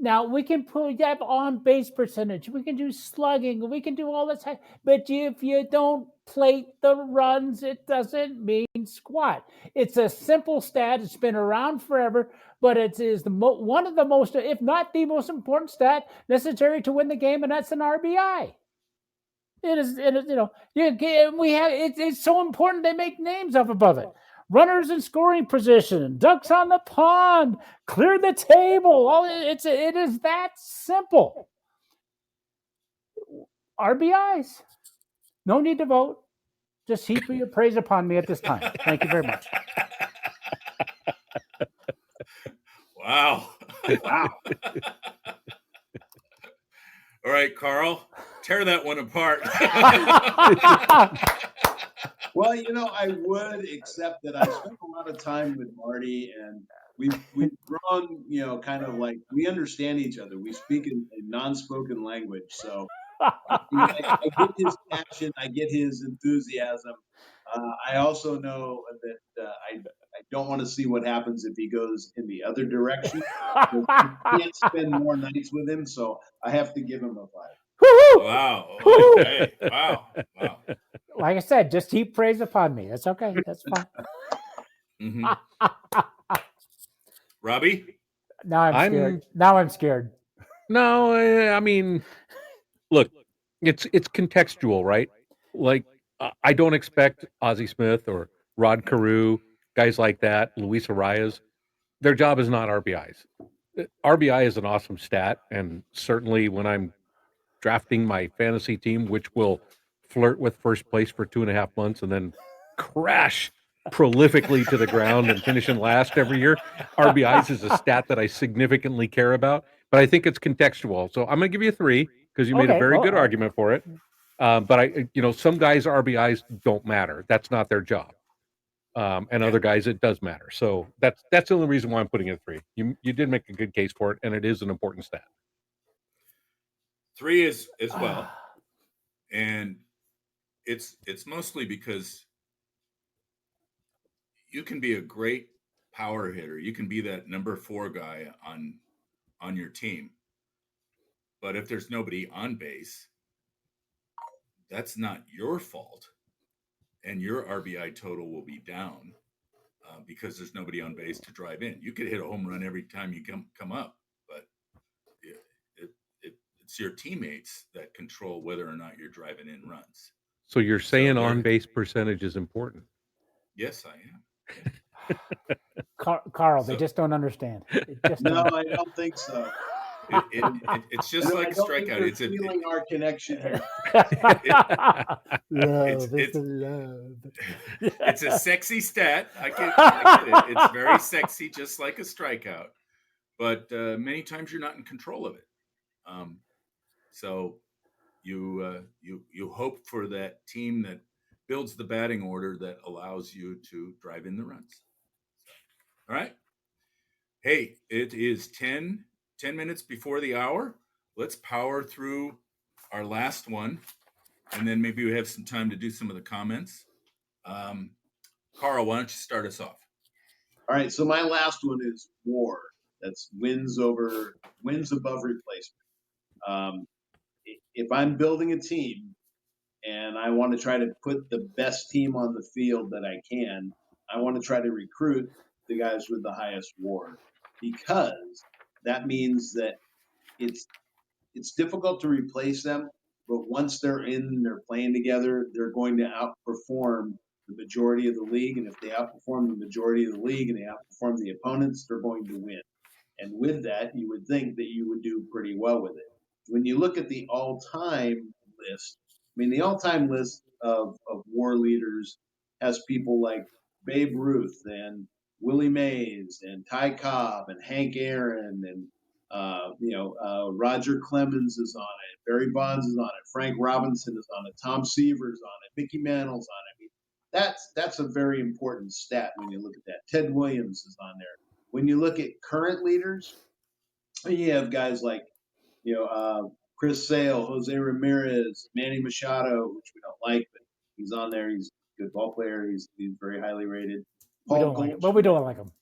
Now we can have on base percentage. We can do slugging. We can do all this. But if you don't plate the runs, it doesn't mean squat. It's a simple stat. It's been around forever, but it is one of the most, if not the most important stat necessary to win the game, and that's an RBI. It is, we have. It's so important they make names up above it. Runners in scoring position, ducks on the pond, clear the table. It is that simple. RBIs. No need to vote. Just heap your praise upon me at this time. Thank you very much. Wow. All right, Carl, tear that one apart. Well, I would accept that I spent a lot of time with Marty, and we've grown, kind of like we understand each other. We speak in non-spoken language, so I get his passion, I get his enthusiasm. I also know that I don't want to see what happens if he goes in the other direction. I can't spend more nights with him, so I have to give him a 5. Wow. Okay. Wow. Like I said, just heap praise upon me. That's okay. That's fine. Mm-hmm. Robbie? Now I'm scared. No, I mean, look, it's contextual, right? Like, I don't expect Ozzie Smith or Rod Carew, guys like that, Luis Arias. Their job is not RBIs. RBI is an awesome stat, and certainly when I'm drafting my fantasy team, which will flirt with first place for 2.5 months and then crash prolifically to the ground and finish in last every year, RBIs is a stat that I significantly care about, but I think it's contextual. So I'm going to give you a 3 because you made a very good argument for it. But some guys' RBIs don't matter. That's not their job. And other guys, it does matter. So that's the only reason why I'm putting it at 3. You did make a good case for it, and it is an important stat. 3 is as well, and it's mostly because you can be a great power hitter. You can be that number 4 guy on your team, but if there's nobody on base, that's not your fault, and your RBI total will be down because there's nobody on base to drive in. You could hit a home run every time you come up, but it's your teammates that control whether or not you're driving in runs. So you're saying on-base percentage is important? Yes, I am. Carl, they just don't understand. No, I don't think so. It's just like I a don't think strikeout. you're feeling our connection here. Love, it's love. it's a sexy stat. I get it. It's very sexy, just like a strikeout. But many times you're not in control of it. So you hope for that team that builds the batting order that allows you to drive in the runs. All right. Hey, it is 10 minutes before the hour. Let's power through our last one, and then maybe we have some time to do some of the comments. Carl, why don't you start us off? All right, so my last one is WAR. That's wins above replacement. If I'm building a team and I want to try to put the best team on the field that I can, I want to try to recruit the guys with the highest WAR, because that means that it's difficult to replace them, but once they're in and they're playing together, they're going to outperform the majority of the league. And if they outperform the majority of the league and they outperform the opponents, they're going to win. And with that, you would think that you would do pretty well with it. When you look at the all-time list, I mean, the all-time list of WAR leaders has people like Babe Ruth and Willie Mays and Ty Cobb and Hank Aaron and Roger Clemens is on it, Barry Bonds is on it, Frank Robinson is on it, Tom Seaver's on it, Mickey Mantle's on it. I mean, that's a very important stat when you look at that. Ted Williams is on there. When you look at current leaders, you have guys like Chris Sale, Jose Ramirez, Manny Machado, which we don't like, but he's on there. He's a good ball player. He's very highly rated. We don't like him, but we don't like him.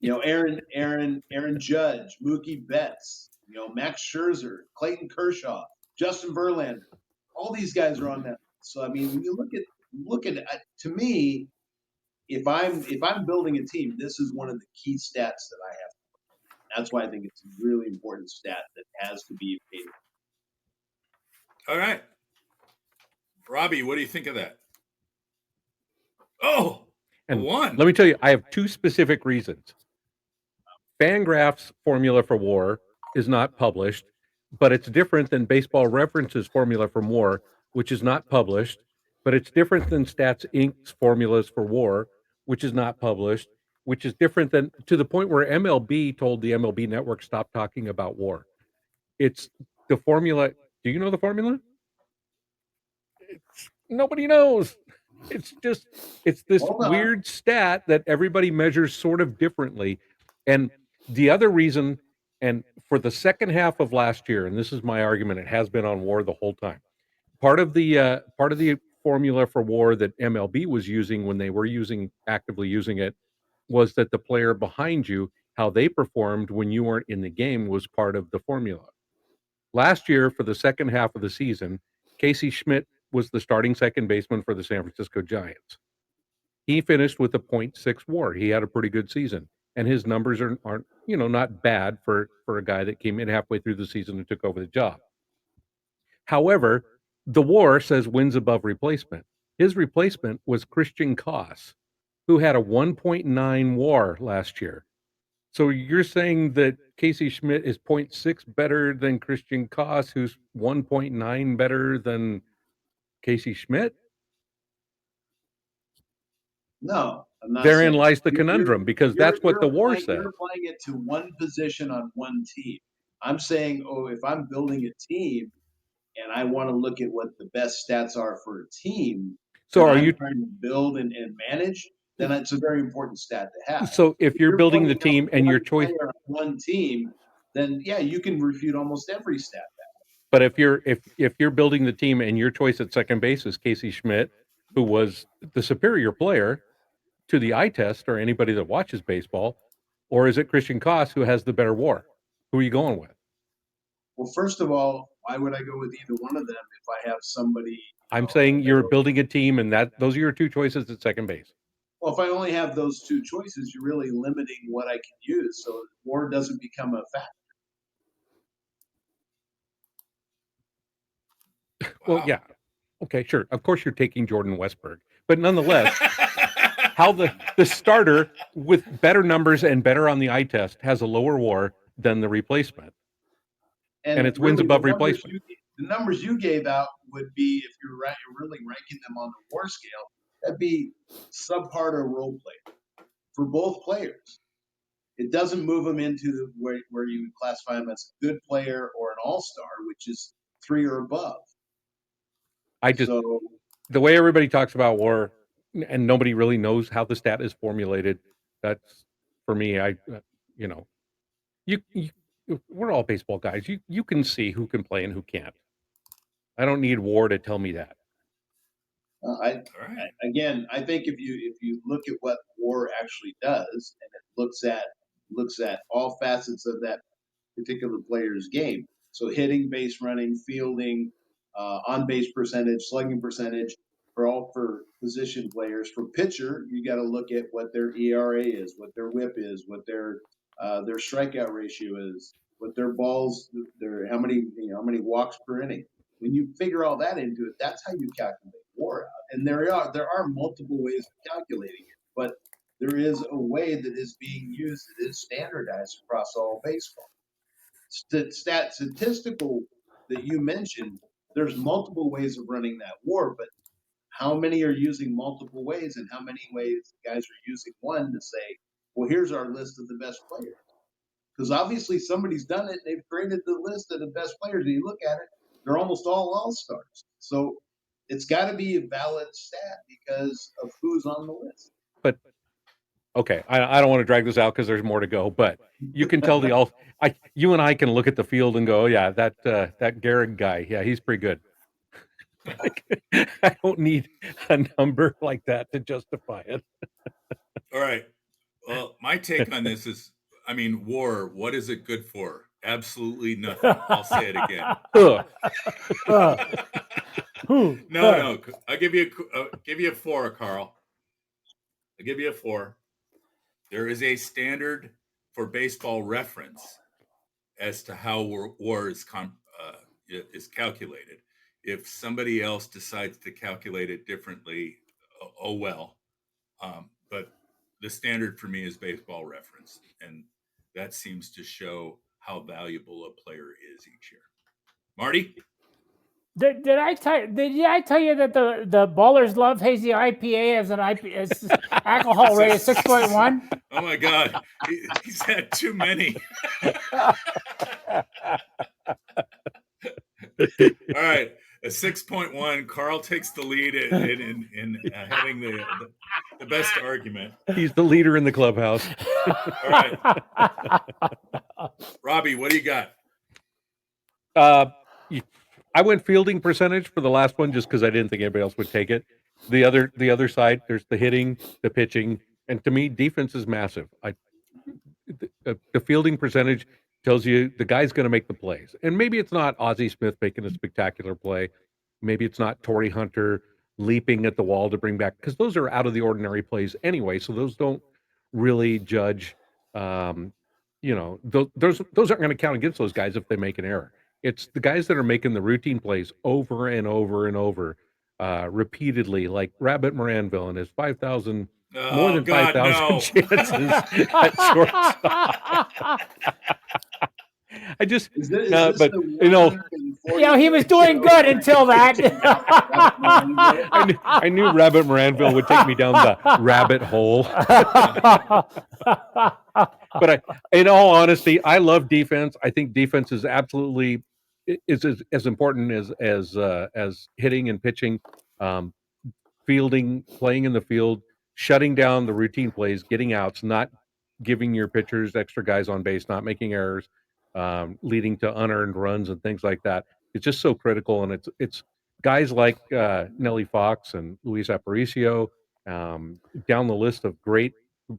Aaron Judge, Mookie Betts, Max Scherzer, Clayton Kershaw, Justin Verlander. All these guys are on that. So I mean, when you look at it, to me, if I'm building a team, this is one of the key stats that I have. That's why I think it's a really important stat that has to be paid. All right, Robbie, what do you think of that? Oh, and one. Let me tell you, I have two specific reasons. Fangraph's formula for WAR is not published, but it's different than Baseball Reference's formula for WAR, which is not published, but it's different than Stats Inc.'s formulas for WAR, which is not published, which is different than, to the point where MLB told the MLB network stop talking about WAR. It's the formula. Do you know the formula? Nobody knows. It's this weird stat that everybody measures sort of differently. And the other reason, and for the second half of last year, and this is my argument, it has been on WAR the whole time. Part of the formula for WAR that MLB was using when they were actively using it was that the player behind you, how they performed when you weren't in the game, was part of the formula. Last year, for the second half of the season, Casey Schmidt was the starting second baseman for the San Francisco Giants. He finished with a .6 WAR. He had a pretty good season, and his numbers aren't not bad for a guy that came in halfway through the season and took over the job. However, the WAR says wins above replacement. His replacement was Christian Koss, who had a 1.9 WAR last year. So you're saying that Casey Schmidt is .6 better than Christian Koss, who's 1.9 better than Casey Schmidt? No, I'm not. Therein lies the conundrum, because that's what the WAR says. You're applying it to one position on one team. I'm saying, if I'm building a team and I want to look at what the best stats are for a team, so are you trying to build and manage? Then it's a very important stat to have. So if you're building the team and your choice on one team, then yeah, you can refute almost every stat. But if you're building the team and your choice at second base is Casey Schmidt, who was the superior player to the eye test or anybody that watches baseball, or is it Christian Koss, who has the better WAR? Who are you going with? Well, first of all, why would I go with either one of them if I have somebody? I'm saying you're building a team, and those are your two choices at second base. Well, if I only have those two choices, you're really limiting what I can use, so WAR doesn't become a factor. Well, yeah. Okay, sure. Of course you're taking Jordan Westberg. But nonetheless, how the starter with better numbers and better on the eye test has a lower WAR than the replacement. And it's wins above replacement. The numbers you gave out would be, if you're really ranking them on the WAR scale, that'd be subpar to role play for both players. It doesn't move them into where you would classify them as a good player or an all-star, which is 3 or above. The way everybody talks about WAR, and nobody really knows how the stat is formulated. That's for me. We're all baseball guys. You can see who can play and who can't. I don't need WAR to tell me that. I think if you look at what WAR actually does, and it looks at all facets of that particular player's game. So hitting, base running, fielding, on base percentage, slugging percentage, for position players. For pitcher, you got to look at what their ERA is, what their WHIP is, what their strikeout ratio is, what their balls, how many walks per inning. When you figure all that into it, that's how you calculate WAR out. And there are multiple ways of calculating it, but there is a way that is being used that is standardized across all baseball. Statistical that you mentioned, there's multiple ways of running that WAR, but how many are using multiple ways, and how many ways guys are using one to say, well, here's our list of the best players? Because obviously somebody's done it. They've created the list of the best players, and you look at it, they're almost all stars. So it's got to be a valid stat because of who's on the list. But okay, I don't want to drag this out because there's more to go. But you can tell you and I can look at the field and go, oh, yeah, that Gehrig guy, yeah, he's pretty good. I don't need a number like that to justify it. All right. Well, my take on this is, WAR, what is it good for? Absolutely nothing. I'll say it again. No. I'll give you a 4, Carl. I'll give you a 4. There is a standard for Baseball Reference as to how WAR is calculated. If somebody else decides to calculate it differently, oh well. But the standard for me is Baseball Reference, and that seems to show how valuable a player is each year. Marty? Did I tell you that the Ballers Love Hazy IPA has an alcohol rate of 6.1? Oh my God, he's had too many. All right, a 6.1. Carl takes the lead in having the best argument. He's the leader in the clubhouse. All right, Robbie, what do you got? I went fielding percentage for the last one just because I didn't think anybody else would take it. The other side, there's the hitting, the pitching, and to me, defense is massive. The fielding percentage tells you the guy's going to make the plays, and maybe it's not Ozzie Smith making a spectacular play, maybe it's not Torrey Hunter leaping at the wall to bring back, because those are out of the ordinary plays anyway. So those don't really judge. Those aren't going to count against those guys if they make an error. It's the guys that are making the routine plays over and over and over, repeatedly, like Rabbit Moranville and his 5,000, more than 5,000 chances at shortstop. I just, but he was doing good until that. I knew Rabbit Moranville would take me down the rabbit hole. But in all honesty, I love defense. I think defense is absolutely as important as hitting and pitching, fielding, playing in the field, shutting down the routine plays, getting outs, not giving your pitchers extra guys on base, not making errors, leading to unearned runs and things like that. It's just so critical, and it's guys like Nellie Fox and Luis Aparicio, down the list of great,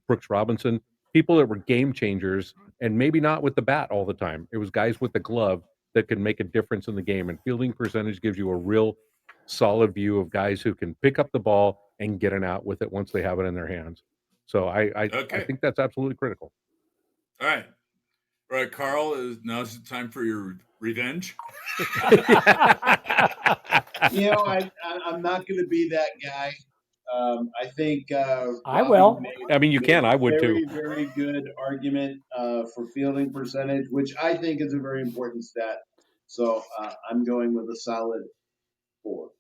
Brooks Robinson, people that were game changers, and maybe not with the bat all the time. It was guys with the glove that can make a difference in the game, and fielding percentage gives you a real solid view of guys who can pick up the ball and get an out with it once they have it in their hands. So I think that's absolutely critical. All right, Carl, now's the time for your revenge. I'm not going to be that guy. I think I will. You can. I would too. Very good argument for fielding percentage, which I think is a very important stat. So I'm going with a solid 4.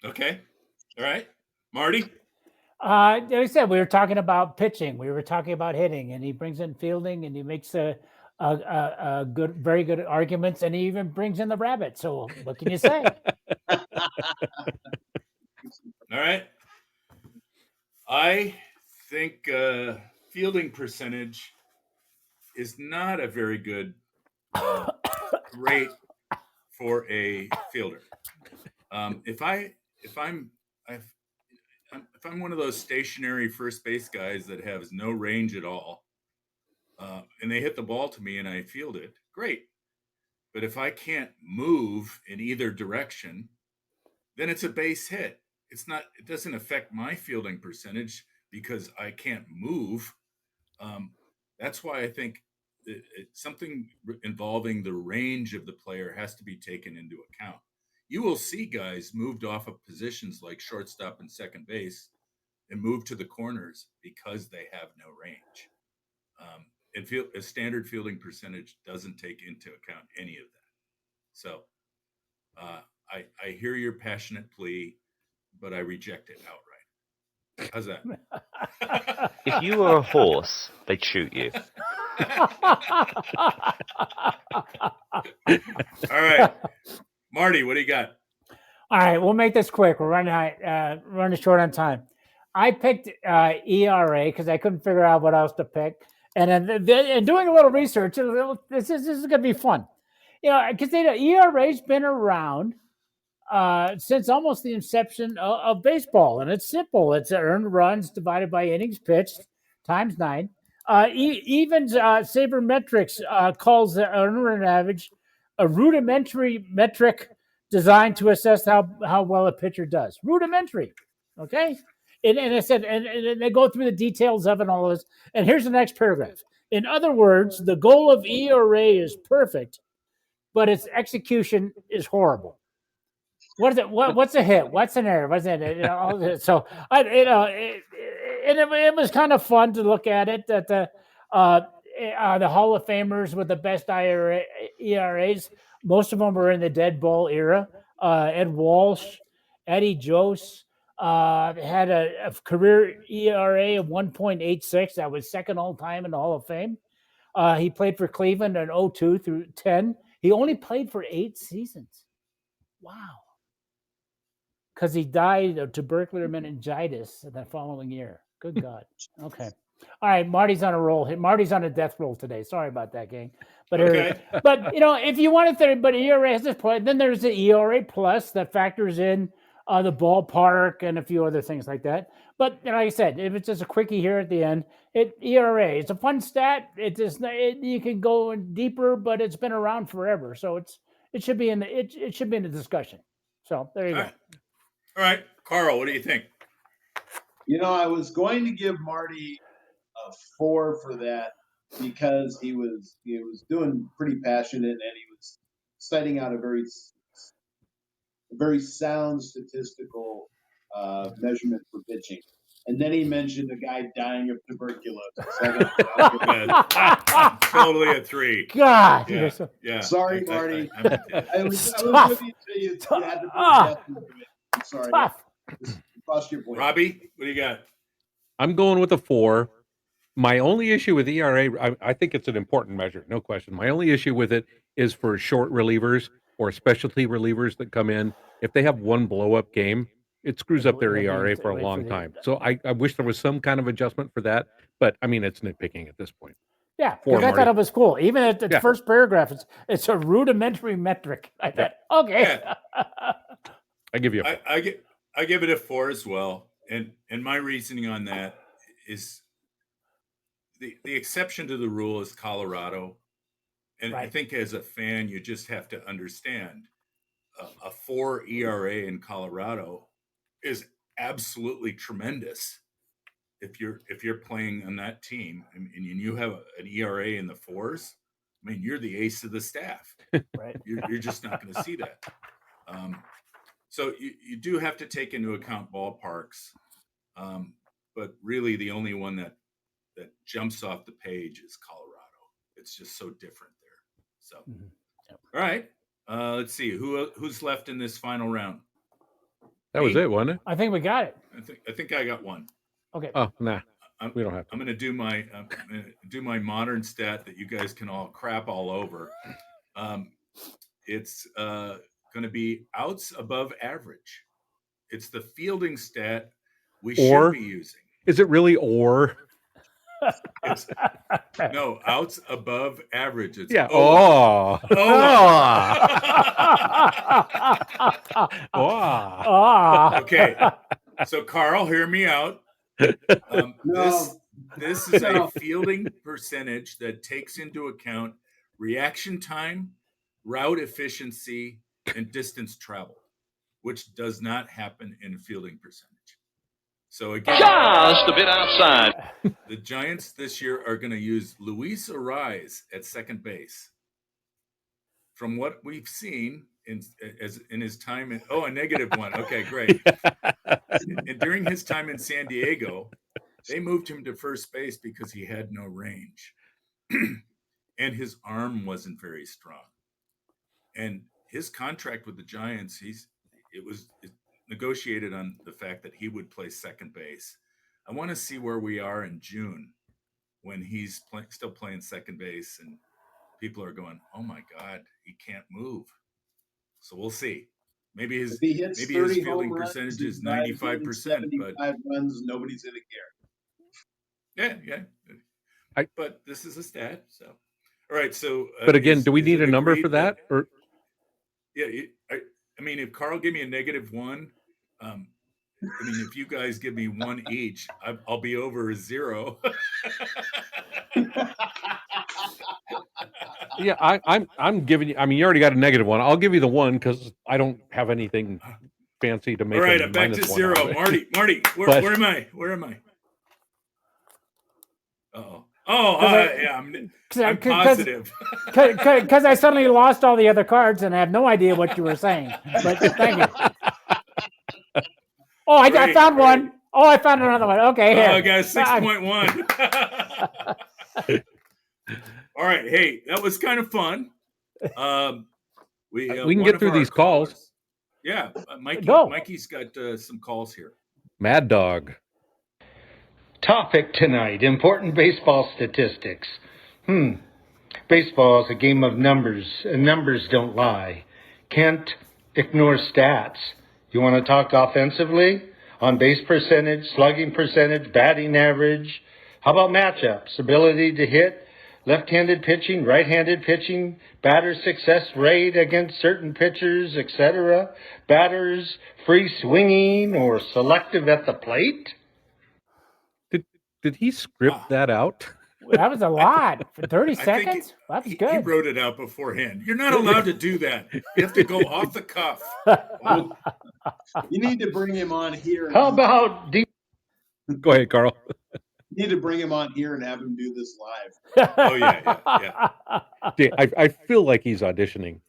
Okay. All right. Marty? Like I said, we were talking about pitching, we were talking about hitting, and he brings in fielding, and he makes a good, very good arguments, and he even brings in the rabbit. So what can you say? All right. I think fielding percentage is not a very good rate for a fielder. If I'm one of those stationary first base guys that has no range at all, and they hit the ball to me and I field it, great. But if I can't move in either direction, then it's a base hit. It doesn't affect my fielding percentage because I can't move. That's why I think something involving the range of the player has to be taken into account. You will see guys moved off of positions like shortstop and second base and move to the corners because they have no range. A standard fielding percentage doesn't take into account any of that. So I hear your passionate plea, but I reject it outright. How's that? If you were a horse, they'd shoot you. All right. Marty, what do you got? All right, we'll make this quick. We're running short on time. I picked ERA because I couldn't figure out what else to pick, and then doing a little research, this is going to be fun. Because ERA's been around since almost the inception of baseball, and it's simple. It's earned runs divided by innings pitched times 9. Even sabermetrics calls the earned run average a rudimentary metric designed to assess how well a pitcher does. Rudimentary, okay? And I said, and they go through the details of it and all this. And here's the next paragraph. In other words, the goal of ERA is perfect, but its execution is horrible. What is it? What's a hit? What's an error? What's it? So it was kind of fun to look at it. That the Hall of Famers with the best ERAs, most of them were in the dead ball era. Ed Walsh, Eddie Jose had a career ERA of 1.86. That was second all time in the Hall of Fame. He played for Cleveland in 02 through 10. He only played for 8 seasons. Wow. Because he died of tubercular meningitis the following year. Good God. Okay. All right. Marty's on a roll. Marty's on a death roll today. Sorry about that, gang. But Okay. but if you want to, but ERA has this point, then there's the ERA plus that factors in the ballpark and a few other things like that. But like I said, if it's just a quickie here at the end, ERA, it's a fun stat. You can go deeper, but it's been around forever, so it should be in the discussion. So there you go. All right, Carl, what do you think? I was going to give Marty a 4 for that because he was doing pretty passionate and he was citing out a very sound statistical measurement for pitching. And then he mentioned a guy dying of tuberculosis. Totally a 3. God. Yeah. Sorry, Marty. I was with you until you had to be death. I'm sorry. Tough. Cross your point. Robbie, what do you got? I'm going with a 4. My only issue with ERA, I think it's an important measure, no question. My only issue with it is for short relievers or specialty relievers that come in. If they have one blow-up game, it screws up their ERA for a long time. So I wish there was some kind of adjustment for that. But, I mean, it's nitpicking at this point. Yeah, because I thought it was cool. Even at the first paragraph, it's a rudimentary metric. I thought, okay. Yeah. I give you a 4. I give it a 4 as well. And my reasoning on that is the exception to the rule is Colorado. And right. I think as a fan, you just have to understand a 4 ERA in Colorado is absolutely tremendous. If you're playing on that team and you have an ERA in the 4s, I mean, you're the ace of the staff. Right. You're just not going to see that. So you do have to take into account ballparks. But really the only one that jumps off the page is Colorado. It's just so different there. So All right. Let's see who's left in this final round. That was it, wasn't it? I think we got it. I think I got one. Okay. Oh, nah. We don't have to. I'm gonna do my modern stat that you guys can all crap all over. It's gonna be outs above average. It's the fielding stat we should be using. Is it really or? No, outs above average. It's Oh. Okay. So Carl, hear me out. This is a fielding percentage that takes into account reaction time, route efficiency, and distance traveled, which does not happen in fielding percentage. So again, just a bit outside. The Giants this year are going to use Luis Ariz at second base. From what we've seen in his time in a -1. Okay, great. And during his time in San Diego, they moved him to first base because he had no range. And his arm wasn't very strong. And his contract with the Giants, it was negotiated on the fact that he would play second base. I want to see where we are in June when he's still playing second base and people are going, "Oh my God, he can't move." So we'll see. Maybe his fielding percentage is 95%, but 75 runs, nobody's gonna care. Yeah. But this is a stat, so all right. So, but again, do we need a number for that? Or yeah, I mean, if Carl gave me a -1, I mean, if you guys give me one each, I'll be over 0. Yeah, I'm giving you. I mean, you already got a -1. I'll give you the 1 because I don't have anything fancy to make. All right, I'm back to 0. Marty, where am I? Where am I? Yeah, I'm positive. Because I suddenly lost all the other cards and I have no idea what you were saying. But thank you. Oh, I found one. Oh, I found another one. Okay, here. I got 6.1. All right, hey, that was kind of fun. We can get through these calls. Yeah, Mikey's got some calls here. Mad Dog. Topic tonight, important baseball statistics. Baseball is a game of numbers, and numbers don't lie. Can't ignore stats. You want to talk offensively? On base percentage, slugging percentage, batting average. How about matchups? Ability to hit, left-handed pitching, right-handed pitching, batter success rate against certain pitchers, etc. Batters free swinging or selective at the plate? Did he script that out? That was a lot for 30 seconds. That's good. He wrote it out beforehand. You're not allowed to do that. You have to go off the cuff. You need to bring him on here. How about Go ahead, Carl. You need to bring him on here and have him do this live. Oh yeah. I feel like he's auditioning.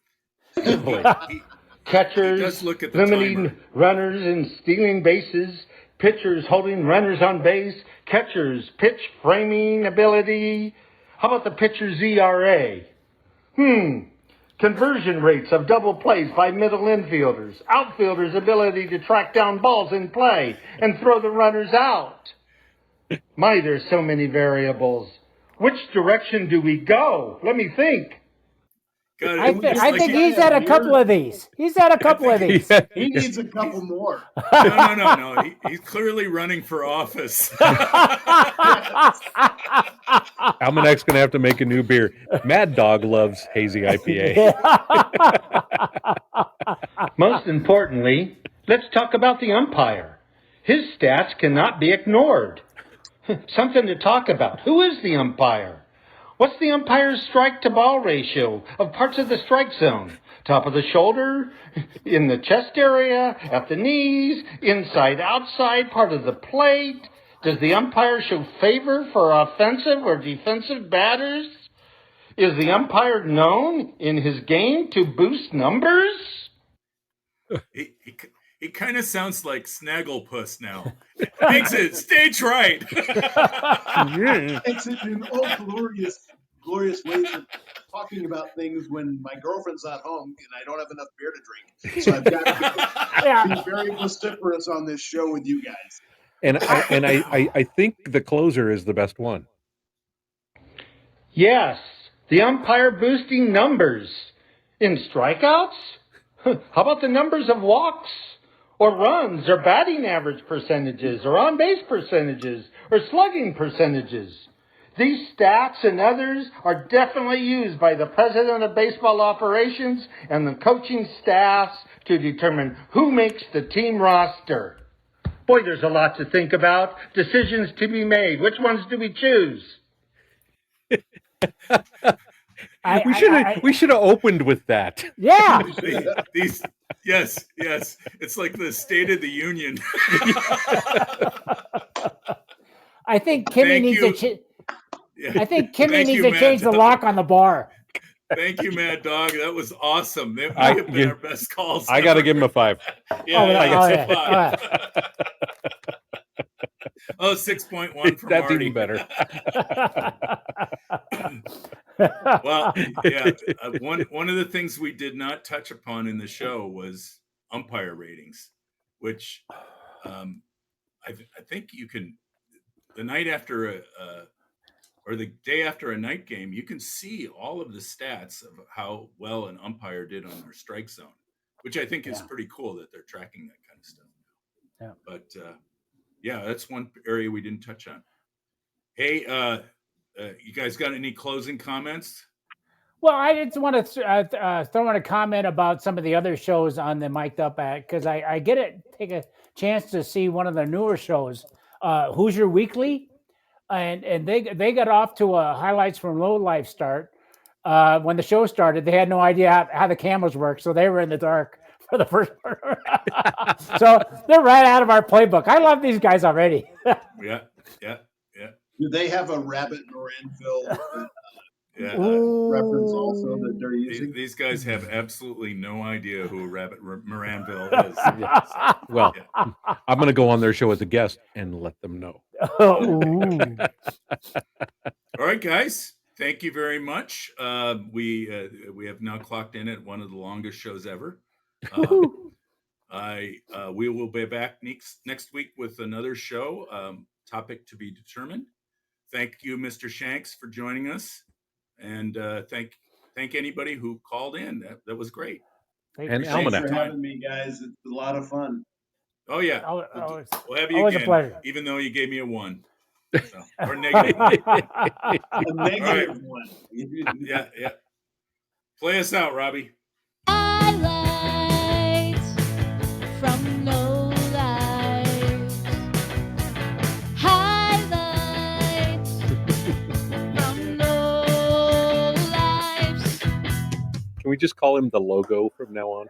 Catchers limiting runners and stealing bases, pitchers holding runners on base, catchers pitch framing ability. How about the pitcher's ERA? Conversion rates of double plays by middle infielders, outfielders' ability to track down balls in play and throw the runners out. My, there's so many variables. Which direction do we go? Let me think. God, I think he's had a couple of these. He's had a couple of these. He needs a couple more. No. He's clearly running for office. Almanac's going to have to make a new beer. Mad Dog loves hazy IPA. Most importantly, let's talk about the umpire. His stats cannot be ignored. Something to talk about. Who is the umpire? What's the umpire's strike-to-ball ratio of parts of the strike zone? Top of the shoulder, in the chest area, at the knees, inside, outside, part of the plate? Does the umpire show favor for offensive or defensive batters? Is the umpire known in his game to boost numbers? He kind of sounds like Snagglepuss now. Exit, stage right. Exit in all glorious ways of talking about things when my girlfriend's not home and I don't have enough beer to drink. So I've got to be very vociferous on this show with you guys. And I think the closer is the best one. Yes, the umpire boosting numbers. In strikeouts? How about the numbers of walks? Or runs, or batting average percentages, or on base percentages, or slugging percentages? These stats and others are definitely used by the president of baseball operations and the coaching staffs to determine who makes the team roster. Boy, there's a lot to think about. Decisions to be made. Which ones do we choose? We should have opened with that. Yeah. Yes. It's like the State of the Union. I think Kimmy needs to. I think Kimmy needs to change the lock on the bar. Thank you, Mad Dog. That was awesome. That might have been our best calls. I got to give him a 5. Yeah, 5. Oh, 6.1 from That's Marty. even better. Well, yeah. One of the things we did not touch upon in the show was umpire ratings, which I think you can, the night after or the day after a night game, you can see all of the stats of how well an umpire did on their strike zone, which I think is pretty cool that they're tracking that kind of stuff. Yeah. But yeah, that's one area we didn't touch on. Hey, you guys got any closing comments? Well, I just want to throw in a comment about some of the other shows on the Mic'd Up Act, because I take a chance to see one of the newer shows, Hoosier Weekly, and they got off to a highlights from Lowlifes start. When the show started, they had no idea how the cameras work, so they were in the dark for the first part. So they're right out of our playbook. I love these guys already. Yeah. Do they have a Rabbit Moranville reference also that they're using? These guys have absolutely no idea who Rabbit Moranville is. Well, I'm going to go on their show as a guest and let them know. All right, guys. Thank you very much. We have now clocked in at one of the longest shows ever. We will be back next week with another show, topic to be determined. Thank you, Mr. Shanks, for joining us, and thank anybody who called in. That was great. And Thanks for having me, guys. It's a lot of fun. Oh yeah, we'll have you always again, a pleasure. even though you gave me a 1. So, or negative 1. A negative 1. Yeah. Play us out, Robbie. Highlights from Lowlifes. Highlights from Lowlifes. Can we just call him the logo from now on?